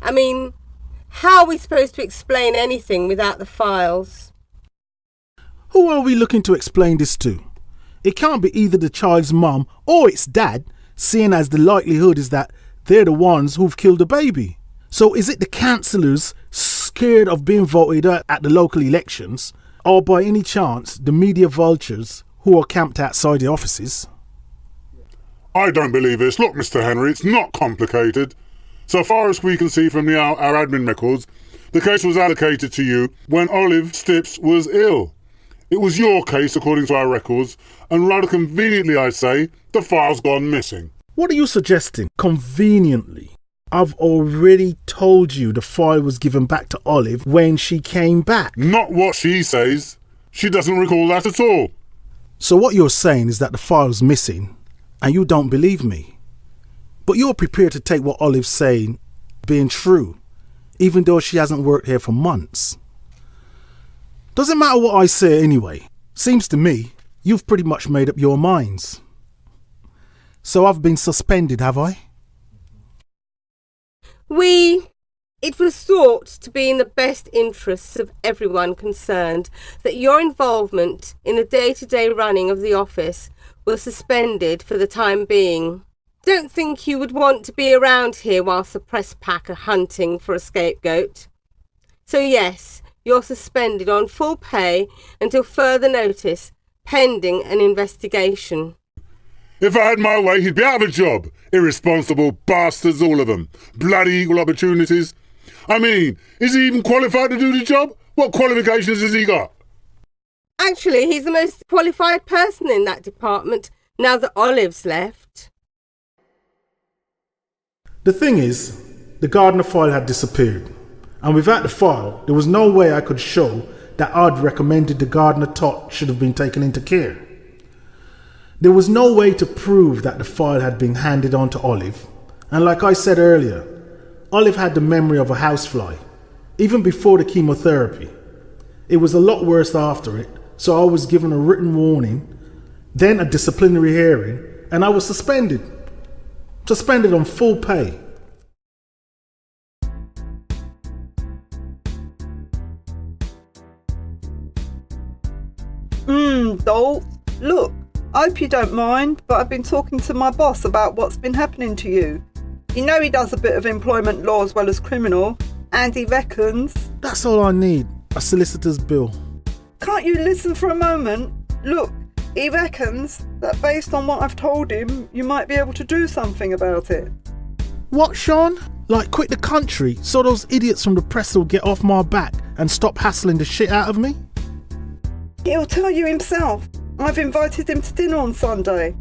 I mean, how are we supposed to explain anything without the files? Who are we looking to explain this to? It can't be either the child's mum or its dad, seeing as the likelihood is that they're the ones who've killed the baby. So is it the councillors scared of being voted out at the local elections, or by any chance the media vultures who are camped outside the offices? I don't believe this. Look, Mr. Henry, it's not complicated. So far as we can see from our admin records, the case was allocated to you when Olive Stips was ill. It was your case according to our records, and rather conveniently, I say, the file's gone missing. What are you suggesting? Conveniently? I've already told you the file was given back to Olive when she came back. Not what she says. She doesn't recall that at all. So what you're saying is that the file's missing, and you don't believe me. But you're prepared to take what Olive's saying being true, even though she hasn't worked here for months. Doesn't matter what I say anyway. Seems to me you've pretty much made up your minds. So I've been suspended, have I? It was thought to be in the best interests of everyone concerned that your involvement in the day-to-day running of the office was suspended for the time being. Don't think you would want to be around here whilst the press pack are hunting for a scapegoat. So yes, you're suspended on full pay until further notice, pending an investigation. If I had my way, he'd be out of a job. Irresponsible bastards, all of them. Bloody equal opportunities. I mean, is he even qualified to do the job? What qualifications has he got? Actually, he's the most qualified person in that department now that Olive's left. The thing is, the gardener file had disappeared, and without the file, there was no way I could show that I'd recommended the gardener tot should have been taken into care. There was no way to prove that the file had been handed on to Olive, and like I said earlier, Olive had the memory of a housefly, even before the chemotherapy. It was a lot worse after it, so I was given a written warning, then a disciplinary hearing, and I was suspended. Suspended on full pay. Dolt. Look, I hope you don't mind, but I've been talking to my boss about what's been happening to you. You know he does a bit of employment law as well as criminal, and he reckons... That's all I need, a solicitor's bill. Can't you listen for a moment? Look, he reckons that based on what I've told him, you might be able to do something about it. What, Sean? Like quit the country so those idiots from the press will get off my back and stop hassling the shit out of me? He'll tell you himself. I've invited him to dinner on Sunday.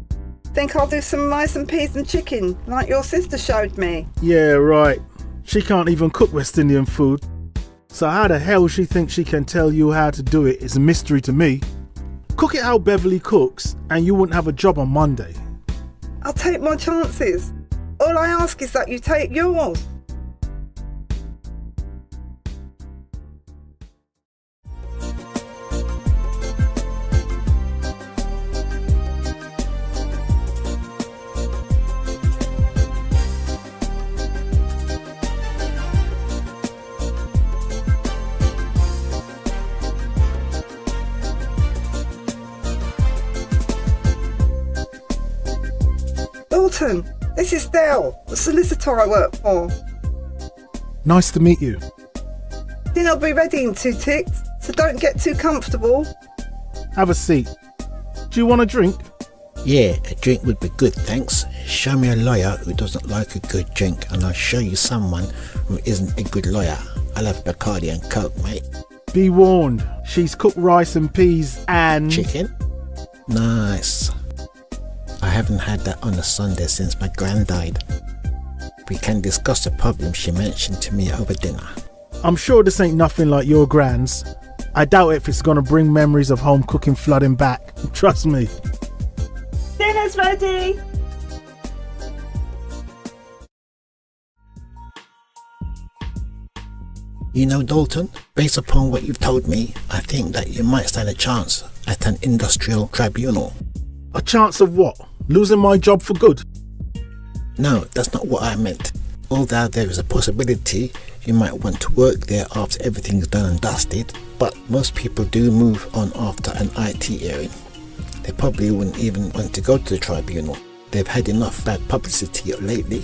Think I'll do some rice and peas and chicken, like your sister showed me. Yeah, right. She can't even cook West Indian food. So how the hell she thinks she can tell you how to do it is a mystery to me. Cook it how Beverly cooks and you wouldn't have a job on Monday. I'll take my chances. All I ask is that you take yours. Dalton, this is Dell, the solicitor I work for. Nice to meet you. Dinner'll be ready in 2 ticks, so don't get too comfortable. Have a seat. Do you want a drink? Yeah, a drink would be good, thanks. Show me a lawyer who doesn't like a good drink, and I'll show you someone who isn't a good lawyer. I'll have Bacardi and Coke, mate. Be warned, she's cooked rice and peas and... Chicken? Nice. I haven't had that on a Sunday since my gran died. We can discuss the problem she mentioned to me over dinner. I'm sure this ain't nothing like your gran's. I doubt if it's gonna bring memories of home cooking flooding back. Trust me. Dinner's ready! You know, Dalton, based upon what you've told me, I think that you might stand a chance at an industrial tribunal. A chance of what? Losing my job for good? No, that's not what I meant. Although there is a possibility you might want to work there after everything's done and dusted, but most people do move on after an IT hearing. They probably wouldn't even want to go to the tribunal. They've had enough bad publicity lately.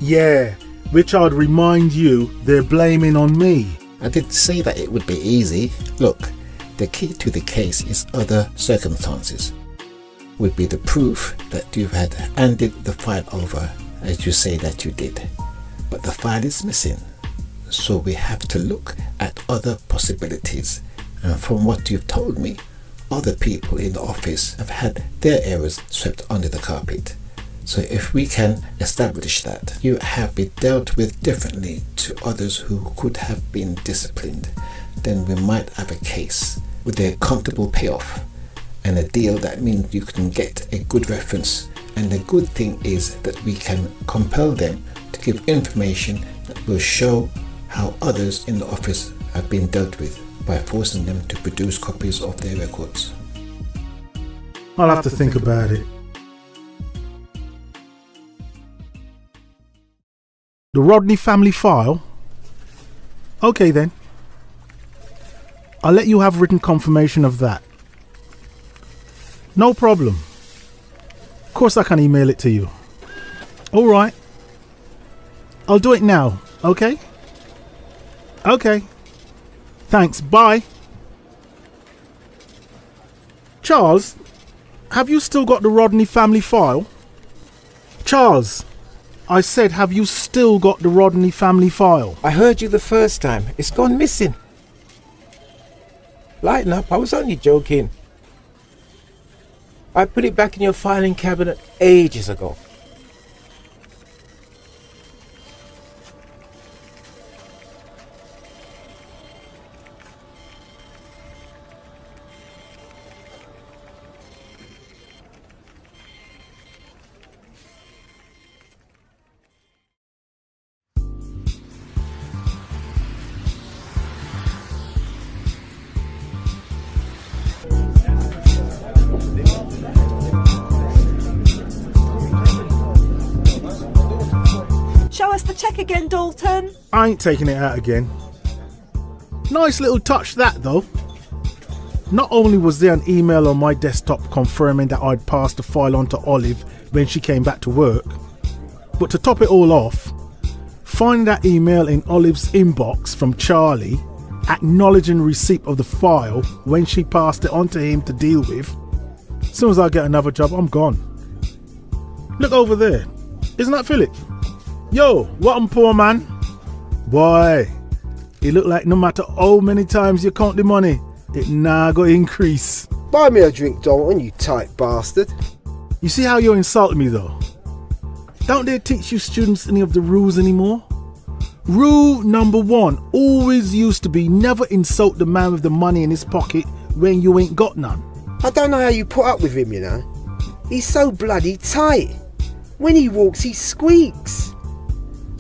Yeah, which I'd remind you they're blaming on me. I didn't say that it would be easy. Look, the key to the case is other circumstances. Would be the proof that you've had handed the file over as you say that you did. But the file is missing. So we have to look at other possibilities. And from what you've told me, other people in the office have had their errors swept under the carpet. So if we can establish that you have been dealt with differently to others who could have been disciplined, then we might have a case with a comfortable payoff and a deal that means you can get a good reference. And the good thing is that we can compel them to give information that will show how others in the office have been dealt with by forcing them to produce copies of their records. I'll have to think about it. The Rodney family file? Okay then. I'll let you have written confirmation of that. No problem. Of course I can email it to you. Alright. I'll do it now, okay? Okay. Thanks, bye. Charles, have you still got the Rodney family file? Charles, I said, have you still got the Rodney family file? I heard you the first time. It's gone missing. Lighten up, I was only joking. I put it back in your filing cabinet ages ago. Show us the cheque again, Dalton. I ain't taking it out again. Nice little touch that though. Not only was there an email on my desktop confirming that I'd passed the file on to Olive when she came back to work, but to top it all off, find that email in Olive's inbox from Charlie acknowledging receipt of the file when she passed it on to him to deal with. As soon as I get another job, I'm gone. Look over there. Isn't that Phillip? Yo, what poor man? Boy, it look like no matter how many times you count the money, it nah go increase. Buy me a drink, Dalton, you tight bastard. You see how you're insulting me though? Don't they teach you students any of the rules anymore? Rule number 1 always used to be never insult the man with the money in his pocket when you ain't got none. I don't know how you put up with him, you know. He's so bloody tight. When he walks, he squeaks.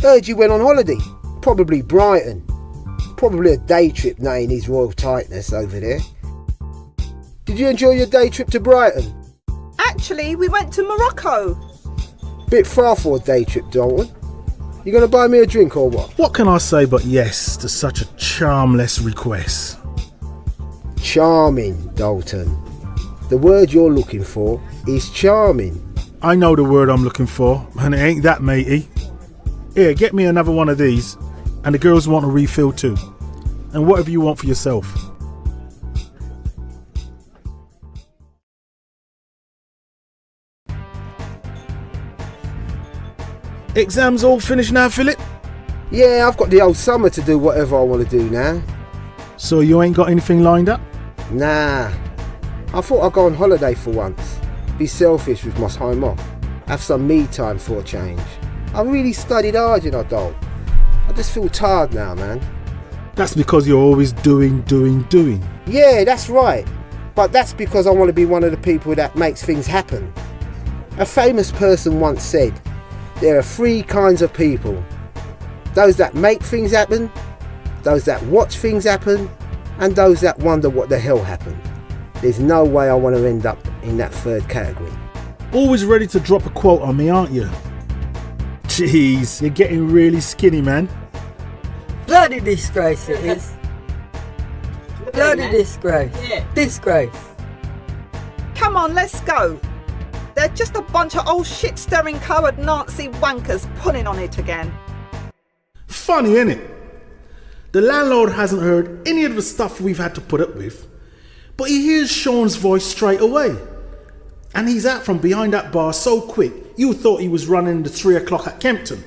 Heard you went on holiday. Probably Brighton. Probably a day trip, knowing his royal tightness over there. Did you enjoy your day trip to Brighton? Actually, we went to Morocco. Bit far for a day trip, Dalton. You gonna buy me a drink or what? What can I say but yes to such a charmless request? Charming, Dalton. The word you're looking for is charming. I know the word I'm looking for, and it ain't that, matey. Here, get me another one of these, and the girls want a refill too. And whatever you want for yourself. Exams all finished now, Phillip? Yeah, I've got the whole summer to do whatever I want to do now. So you ain't got anything lined up? Nah. I thought I'd go on holiday for once. Be selfish with my time off. Have some me time for a change. I really studied hard, you know, Dol. I just feel tired now, man. That's because you're always doing. Yeah, that's right. But that's because I want to be one of the people that makes things happen. A famous person once said, there are 3 kinds of people. Those that make things happen, those that watch things happen, and those that wonder what the hell happened. There's no way I want to end up in that 3rd category. Always ready to drop a quote on me, aren't you? Jeez, you're getting really skinny, man. Bloody disgrace it is. Bloody disgrace. Yeah. Disgrace. Come on, let's go. They're just a bunch of old shit-stirring coward Nazi wankers pulling on it again. Funny, innit? The landlord hasn't heard any of the stuff we've had to put up with, but he hears Sean's voice straight away. And he's out from behind that bar so quick, you thought he was running the 3 o'clock at Kempton.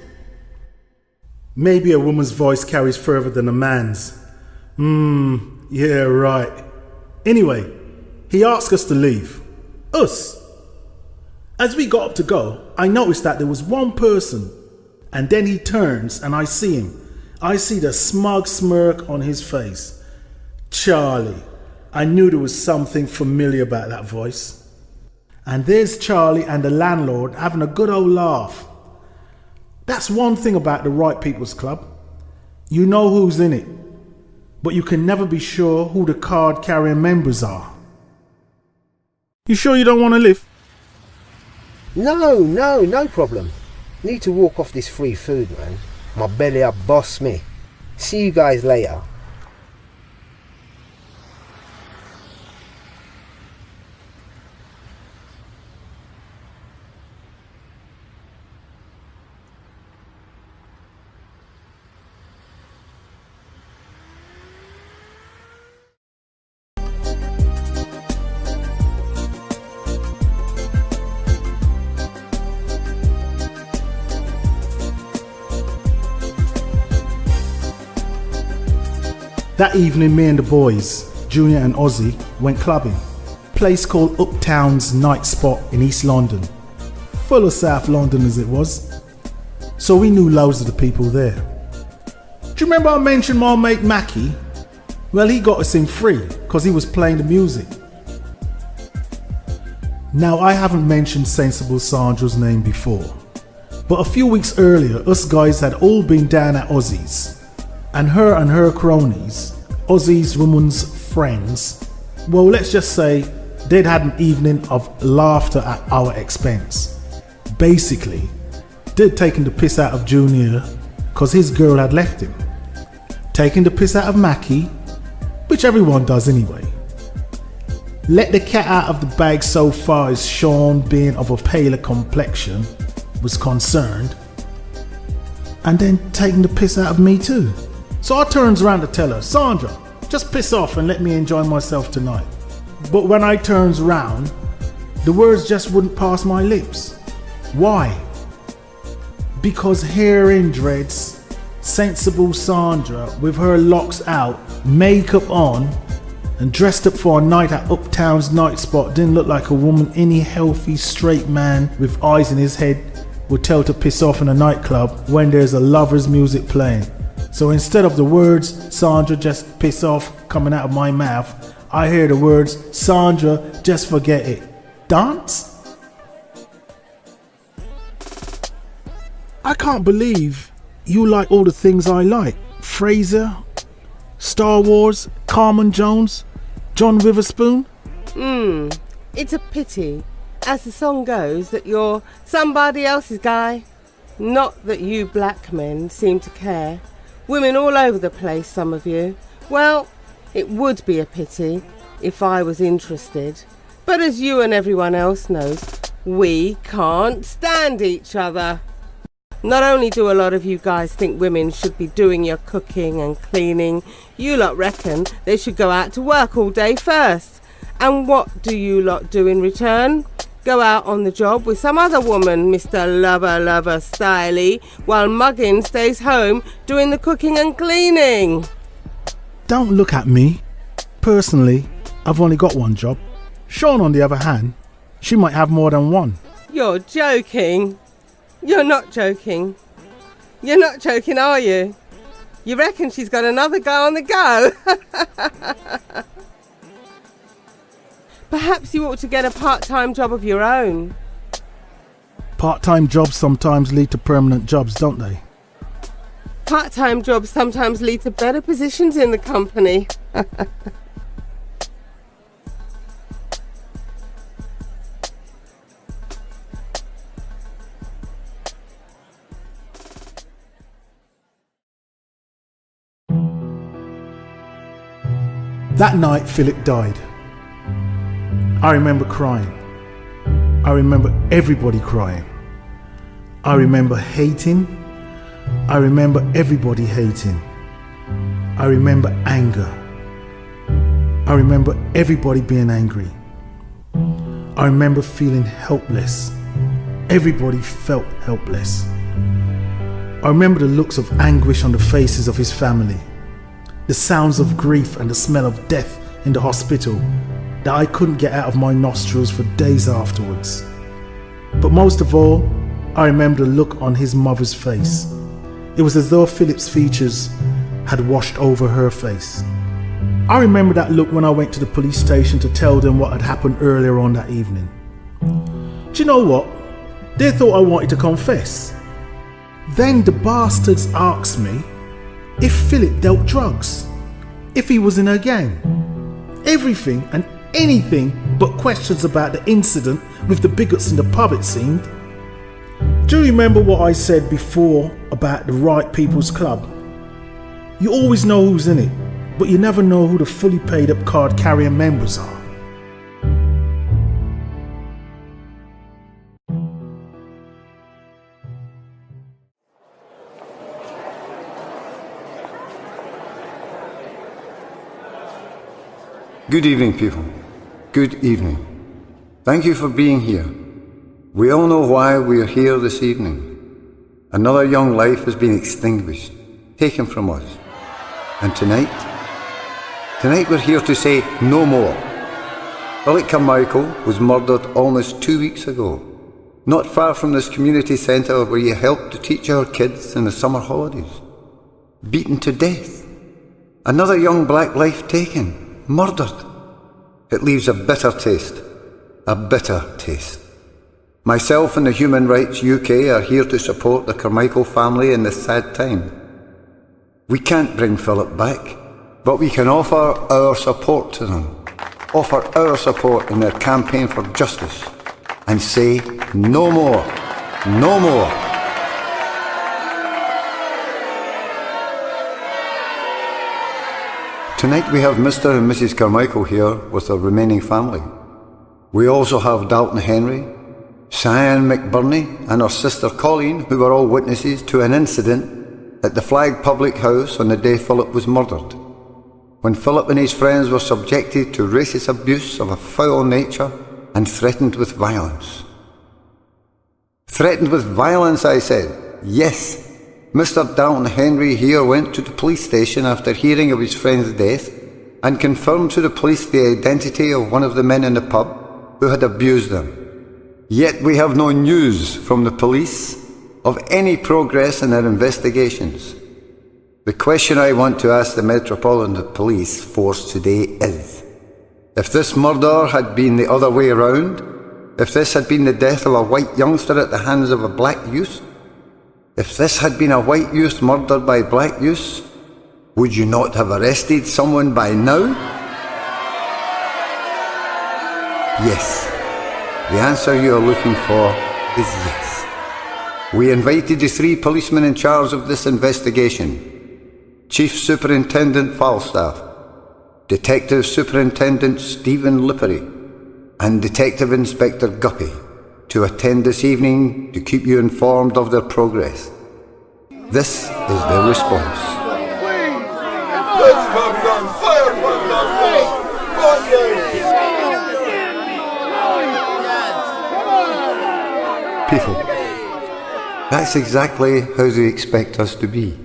Maybe a woman's voice carries further than a man's. Yeah, right. Anyway, he asked us to leave. Us. As we got up to go, I noticed that there was one person, and then he turns and I see him. I see the smug smirk on his face. Charlie. I knew there was something familiar about that voice. And there's Charlie and the landlord having a good old laugh. That's one thing about the Right People's Club. You know who's in it, but you can never be sure who the card-carrying members are. You sure you don't want to live? No problem. Need to walk off this free food, man. My belly up boss me. See you guys later. That evening, me and the boys, Junior and Ozzy, went clubbing. Place called Uptown's Night Spot in East London. Full of South Londoners it was. So we knew loads of the people there. Do you remember I mentioned my mate Mackie? Well, he got us in free because he was playing the music. Now, I haven't mentioned Sensible Sandra's name before, but a few weeks earlier, us guys had all been down at Ozzy's, and her cronies, Ozzy's woman's friends, well, let's just say they'd had an evening of laughter at our expense. Basically, they'd taken the piss out of Junior because his girl had left him, taking the piss out of Mackie, which everyone does anyway. Let the cat out of the bag so far as Sean, being of a paler complexion, was concerned, and then taking the piss out of me too. So I turns around to tell her, Sandra, just piss off and let me enjoy myself tonight. But when I turns round, the words just wouldn't pass my lips. Why? Because hair in dreads, sensible Sandra with her locks out, makeup on, and dressed up for a night at Uptown's Night Spot didn't look like a woman any healthy straight man with eyes in his head would tell to piss off in a nightclub when there's a lover's music playing. So instead of the words, Sandra, just piss off, coming out of my mouth, I hear the words, Sandra, just forget it. Dance? I can't believe you like all the things I like. Fraser, Star Wars, Carmen Jones, John Witherspoon. It's a pity, as the song goes, that you're somebody else's guy. Not that you black men seem to care. Women all over the place, some of you. Well, it would be a pity if I was interested. But as you and everyone else knows, we can't stand each other. Not only do a lot of you guys think women should be doing your cooking and cleaning, you lot reckon they should go out to work all day first. And what do you lot do in return? Go out on the job with some other woman, Mr. Lover Styley, while Muggin stays home doing the cooking and cleaning. Don't look at me. Personally, I've only got one job. Sean, on the other hand, she might have more than one. You're joking. You're not joking. You're not joking, are you? You reckon she's got another guy on the go? Perhaps you ought to get a part-time job of your own. Part-time jobs sometimes lead to permanent jobs, don't they? Part-time jobs sometimes lead to better positions in the company. That night, Phillip died. I remember crying. I remember everybody crying. I remember hating. I remember everybody hating. I remember anger. I remember everybody being angry. I remember feeling helpless. Everybody felt helpless. I remember the looks of anguish on the faces of his family, the sounds of grief and the smell of death in the hospital that I couldn't get out of my nostrils for days afterwards. But most of all, I remember the look on his mother's face. It was as though Philip's features had washed over her face. I remember that look when I went to the police station to tell them what had happened earlier on that evening. Do you know what? They thought I wanted to confess. Then the bastards asked me if Phillip dealt drugs, if he was in a gang. Everything and anything but questions about the incident with the bigots in the pub, it seemed. Do you remember what I said before about the Right People's Club? You always know who's in it, but you never know who the fully paid up card carrying members are. Good evening, people. Good evening. Thank you for being here. We all know why we are here this evening. Another young life has been extinguished, taken from us. And tonight, Tonight we're here to say no more. Phillip Carmichael was murdered almost 2 weeks ago, not far from this community centre where you helped to teach our kids in the summer holidays. Beaten to death. Another young black life taken. Murdered. It leaves a bitter taste. A bitter taste. Myself and the Human Rights UK are here to support the Carmichael family in this sad time. We can't bring Phillip back, but we can offer our support to them. Offer our support in their campaign for justice and say no more, no more. Tonight we have Mr. and Mrs. Carmichael here with their remaining family. We also have Dalton Henry, Cyan McBurney and her sister Colleen, who were all witnesses to an incident at the Flag Public House on the day Phillip was murdered, when Phillip and his friends were subjected to racist abuse of a foul nature and threatened with violence. Threatened with violence, I said. Yes, Mr. Dalton Henry here went to the police station after hearing of his friend's death and confirmed to the police the identity of one of the men in the pub who had abused them. Yet we have no news from the police of any progress in their investigations. The question I want to ask the Metropolitan Police Force today is, if this murder had been the other way around, if this had been the death of a white youngster at the hands of a black youth, if this had been a white youth murdered by black youths, would you not have arrested someone by now? Yes. The answer you are looking for is yes. We invited the 3 policemen in charge of this investigation: Chief Superintendent Falstaff, Detective Superintendent Stephen Lippery, and Detective Inspector Guppy, to attend this evening to keep you informed of their progress. This is their response. People, that's exactly how they expect us to be.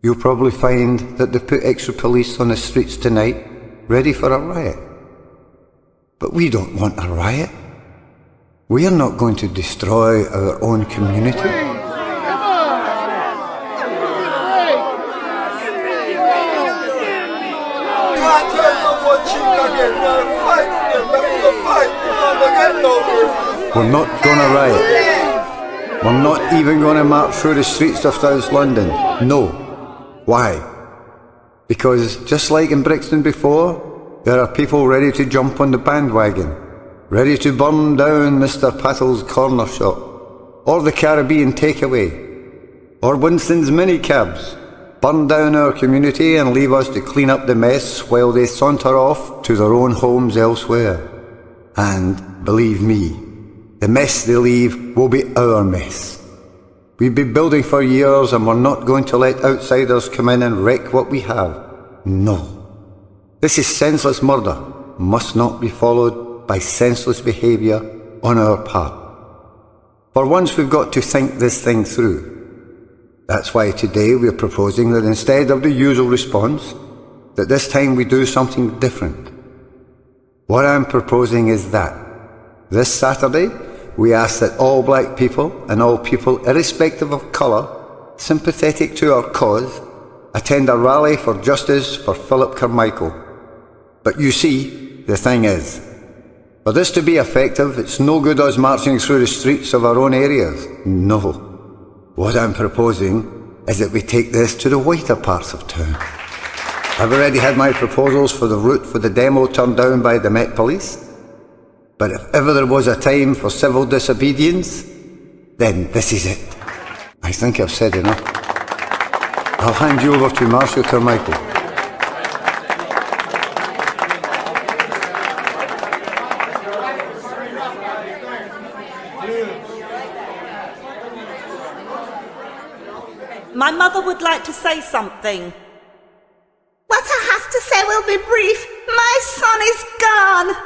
You'll probably find that they've put extra police on the streets tonight, ready for a riot. But we don't want a riot. We are not going to destroy our own community. We're not gonna riot. We're not even gonna march through the streets of South London. No. Why? Because just like in Brixton before, there are people ready to jump on the bandwagon, ready to burn down Mr. Pattle's corner shop, or the Caribbean takeaway, or Winston's minicabs, burn down our community and leave us to clean up the mess while they saunter off to their own homes elsewhere. And, believe me, the mess they leave will be our mess. We've been building for years and we're not going to let outsiders come in and wreck what we have. No. This is senseless murder, must not be followed by senseless behaviour on our part. For once we've got to think this thing through. That's why today we're proposing that instead of the usual response, that this time we do something different. What I'm proposing is that this Saturday we ask that all black people and all people irrespective of colour, sympathetic to our cause, attend a rally for justice for Phillip Carmichael. But you see, the thing is, for this to be effective, it's no good us marching through the streets of our own areas. No. What I'm proposing is that we take this to the whiter parts of town. I've already had my proposals for the route for the demo turned down by the Met Police. But if ever there was a time for civil disobedience, then this is it. I think I've said enough. I'll hand you over to Marshal Carmichael. My mother would like to say something. What I have to say will be brief. My son is gone.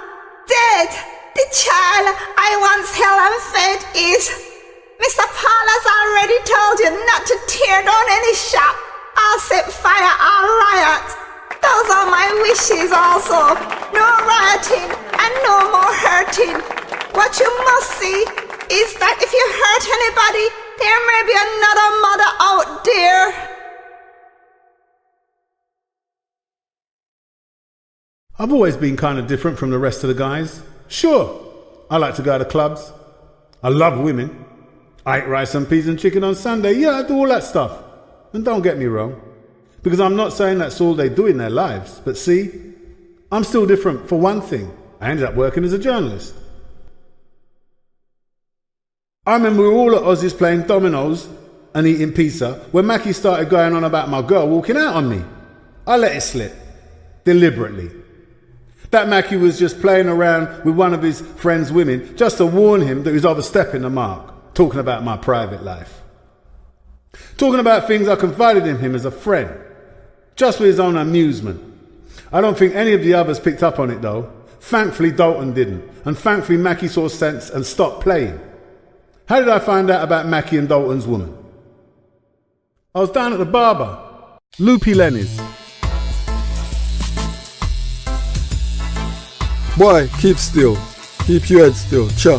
Dead. The child I once held and fed is. Mr. Paul has already told you not to tear down any shop or set fire or riot. Those are my wishes also. No rioting and no more hurting. What you must see is that if you hurt anybody, there may be another mother out there. I've always been kind of different from the rest of the guys. Sure, I like to go to clubs. I love women. I eat rice and peas and chicken on Sunday. Yeah, I do all that stuff. And don't get me wrong, because I'm not saying that's all they do in their lives. But see, I'm still different for one thing. I ended up working as a journalist. I remember we were all at Aussie's playing dominoes and eating pizza when Mackie started going on about my girl walking out on me. I let it slip, deliberately. That Mackie was just playing around with one of his friend's women just to warn him that he was overstepping the mark, talking about my private life. Talking about things I confided in him as a friend, just for his own amusement. I don't think any of the others picked up on it though. Thankfully Dalton didn't, and thankfully Mackie saw sense and stopped playing. How did I find out about Mackie and Dalton's woman? I was down at the barber, Loopy Lenny's. Boy, keep still. Keep your head still. Cha.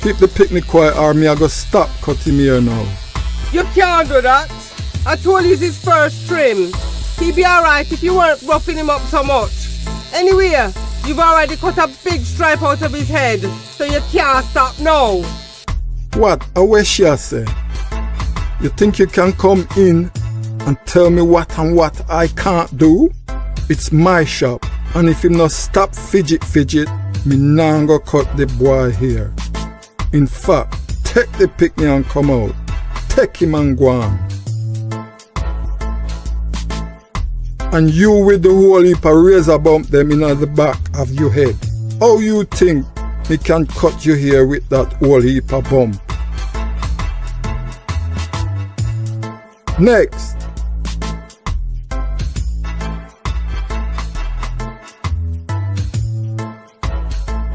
Keep the picnic quiet or me I go stop cutting me here now. You can't do that. I told you it's his first trim. He'd be alright if you weren't roughing him up so much. Anyway, you've already cut a big stripe out of his head, so you can't stop now. What? What she say? You think you can come in and tell me what and what I can't do? It's my shop. And if him not stop fidget, me nah go cut the boy here. In fact, take the picnic and come out. Take him and go on. And you with the whole heap of razor bump them in the back of your head. How you think me can cut you here with that whole heap of bump? Next.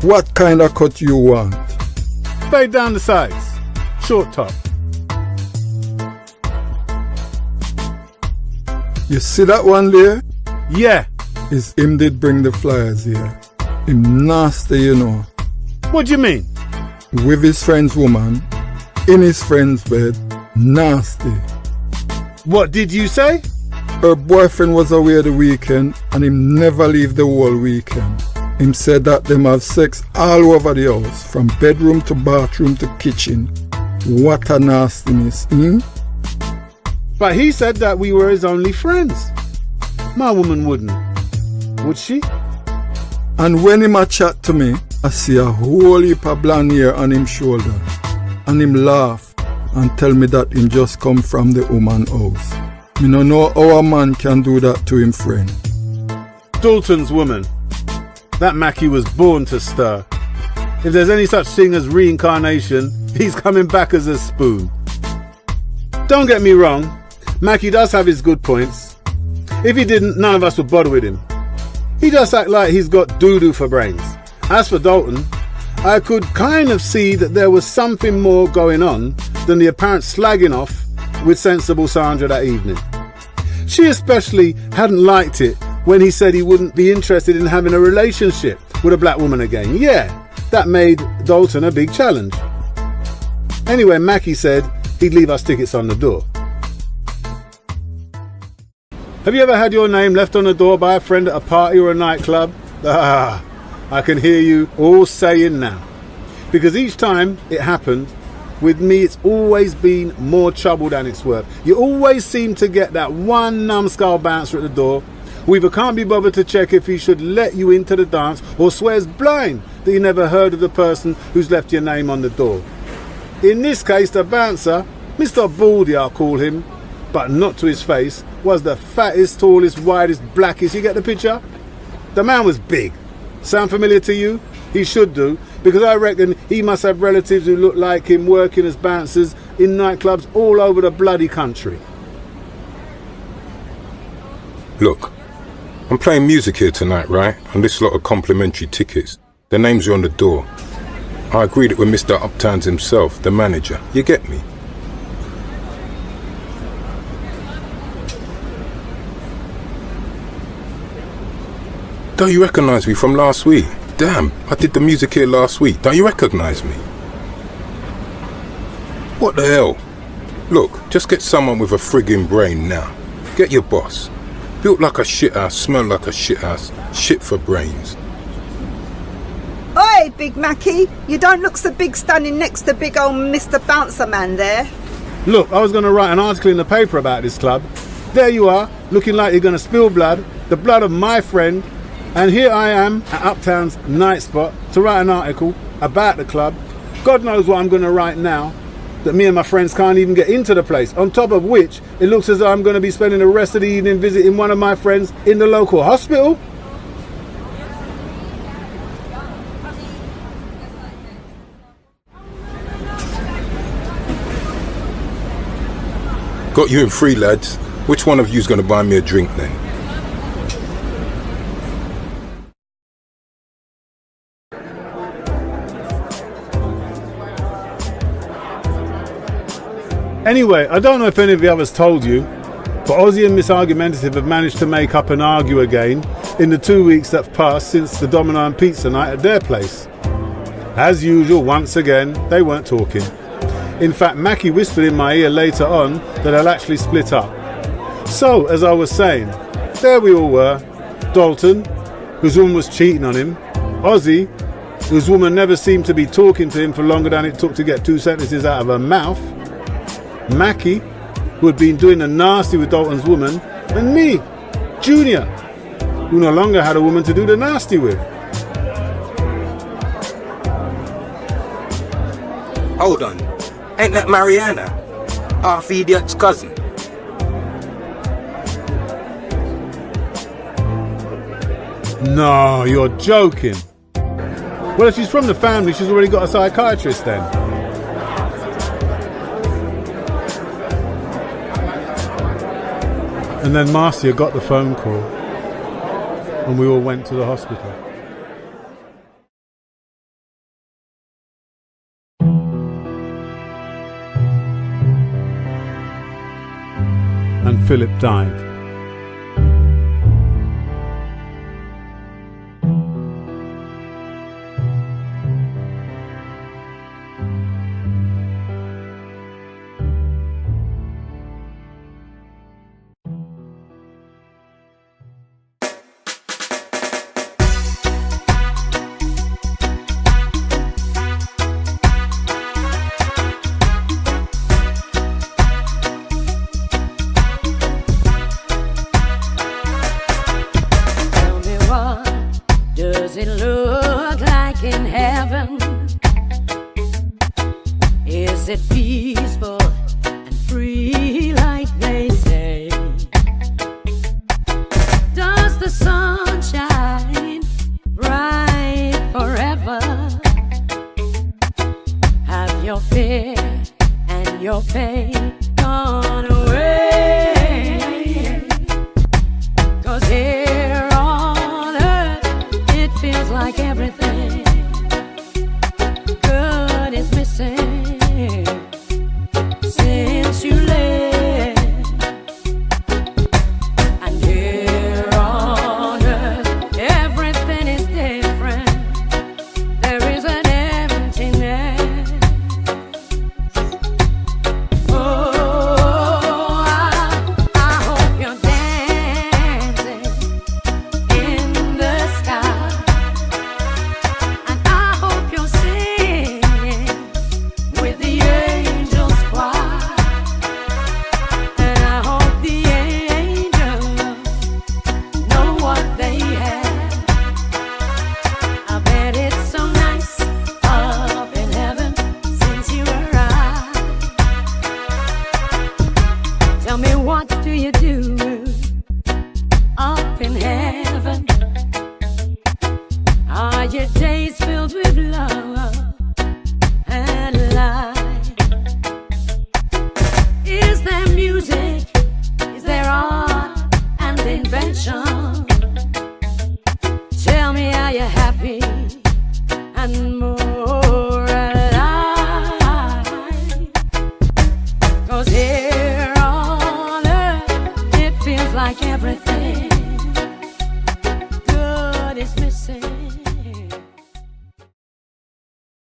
What kind of cut you want? Fade down the sides. Short top. You see that one there? Yeah. Is him did bring the flyers here. Him nasty, you know. What do you mean? With his friend's woman, in his friend's bed, nasty. What did you say? Her boyfriend was away the weekend and him never leave the whole weekend. Him said that them have sex all over the house, from bedroom to bathroom to kitchen. What a nastiness, But he said that we were his only friends. My woman wouldn't. Would she? And when him a chat to me, I see a whole heap of blonde hair on him shoulder. And him laugh and tell me that him just come from the woman house. Me no know how a man can do that to him friend. Dalton's woman. That Mackie was born to stir. If there's any such thing as reincarnation, he's coming back as a spoon. Don't get me wrong, Mackie does have his good points. If he didn't, none of us would bother with him. He just act like he's got doo-doo for brains. As for Dalton, I could kind of see that there was something more going on than the apparent slagging off with sensible Sandra that evening. She especially hadn't liked it when he said he wouldn't be interested in having a relationship with a black woman again. Yeah, that made Dalton a big challenge. Anyway, Mackie said he'd leave us tickets on the door. Have you ever had your name left on the door by a friend at a party or a nightclub? Ah, I can hear you all saying now. Because each time it happened, with me it's always been more trouble than it's worth. You always seem to get that one numbskull bouncer at the door who either can't be bothered to check if he should let you into the dance or swears blind that he never heard of the person who's left your name on the door. In this case, the bouncer, Mr. Baldy I'll call him, but not to his face, was the fattest, tallest, widest, blackest. You get the picture? The man was big. Sound familiar to you? He should do, because I reckon he must have relatives who look like him working as bouncers in nightclubs all over the bloody country. Look, I'm playing music here tonight, right? And this lot of complimentary tickets. Their names are on the door. I agreed it with Mr. Uptowns himself, the manager. You get me? Don't you recognise me from last week? Damn, I did the music here last week. Don't you recognise me? What the hell? Look, just get someone with a friggin' brain now. Get your boss. Built like a shithouse, smell like a shithouse, shit for brains. Oi, Big Mackie, you don't look so big standing next to big old Mr. Bouncer Man there. Look, I was going to write an article in the paper about this club. There you are, looking like you're going to spill blood, the blood of my friend, and here I am at Uptown's night spot to write an article about the club. God knows what I'm going to write now, that me and my friends can't even get into the place, on top of which it looks as though I'm going to be spending the rest of the evening visiting one of my friends in the local hospital. Got you in free, lads. Which one of you's gonna buy me a drink then? Anyway, I don't know if any of the others told you, but Ozzy and Miss Argumentative have managed to make up and argue again in the 2 weeks that have passed since the Domino and Pizza night at their place. As usual, once again, they weren't talking. In fact, Mackie whispered in my ear later on that they'll actually split up. So, as I was saying, there we all were. Dalton, whose woman was cheating on him. Ozzy, whose woman never seemed to be talking to him for longer than it took to get 2 sentences out of her mouth. Mackie, who had been doing the nasty with Dalton's woman. And me, Junior, who no longer had a woman to do the nasty with. Hold on. Ain't that Mariana? Half idiot's cousin. No, you're joking. Well, if she's from the family, she's already got a psychiatrist then. And then Marcia got the phone call and we all went to the hospital. And Phillip died. Does it look like in heaven? Is it peaceful and free like they say? Does the sun shine bright forever? Have your fear and your pain gone away? 'Cause here on earth it feels like everything good is missing since you left. And here on earth everything is different. There is an emptiness. Oh, I hope you're dancing in the sky. And I hope you're singing with the angels choir. And I hope the angels know what they have. I bet it's so nice up in heaven since you arrived. Tell me, what do you do up in heaven? Are your days filled with love and light? Is there music? Is there art and invention? Tell me, are you happy and more?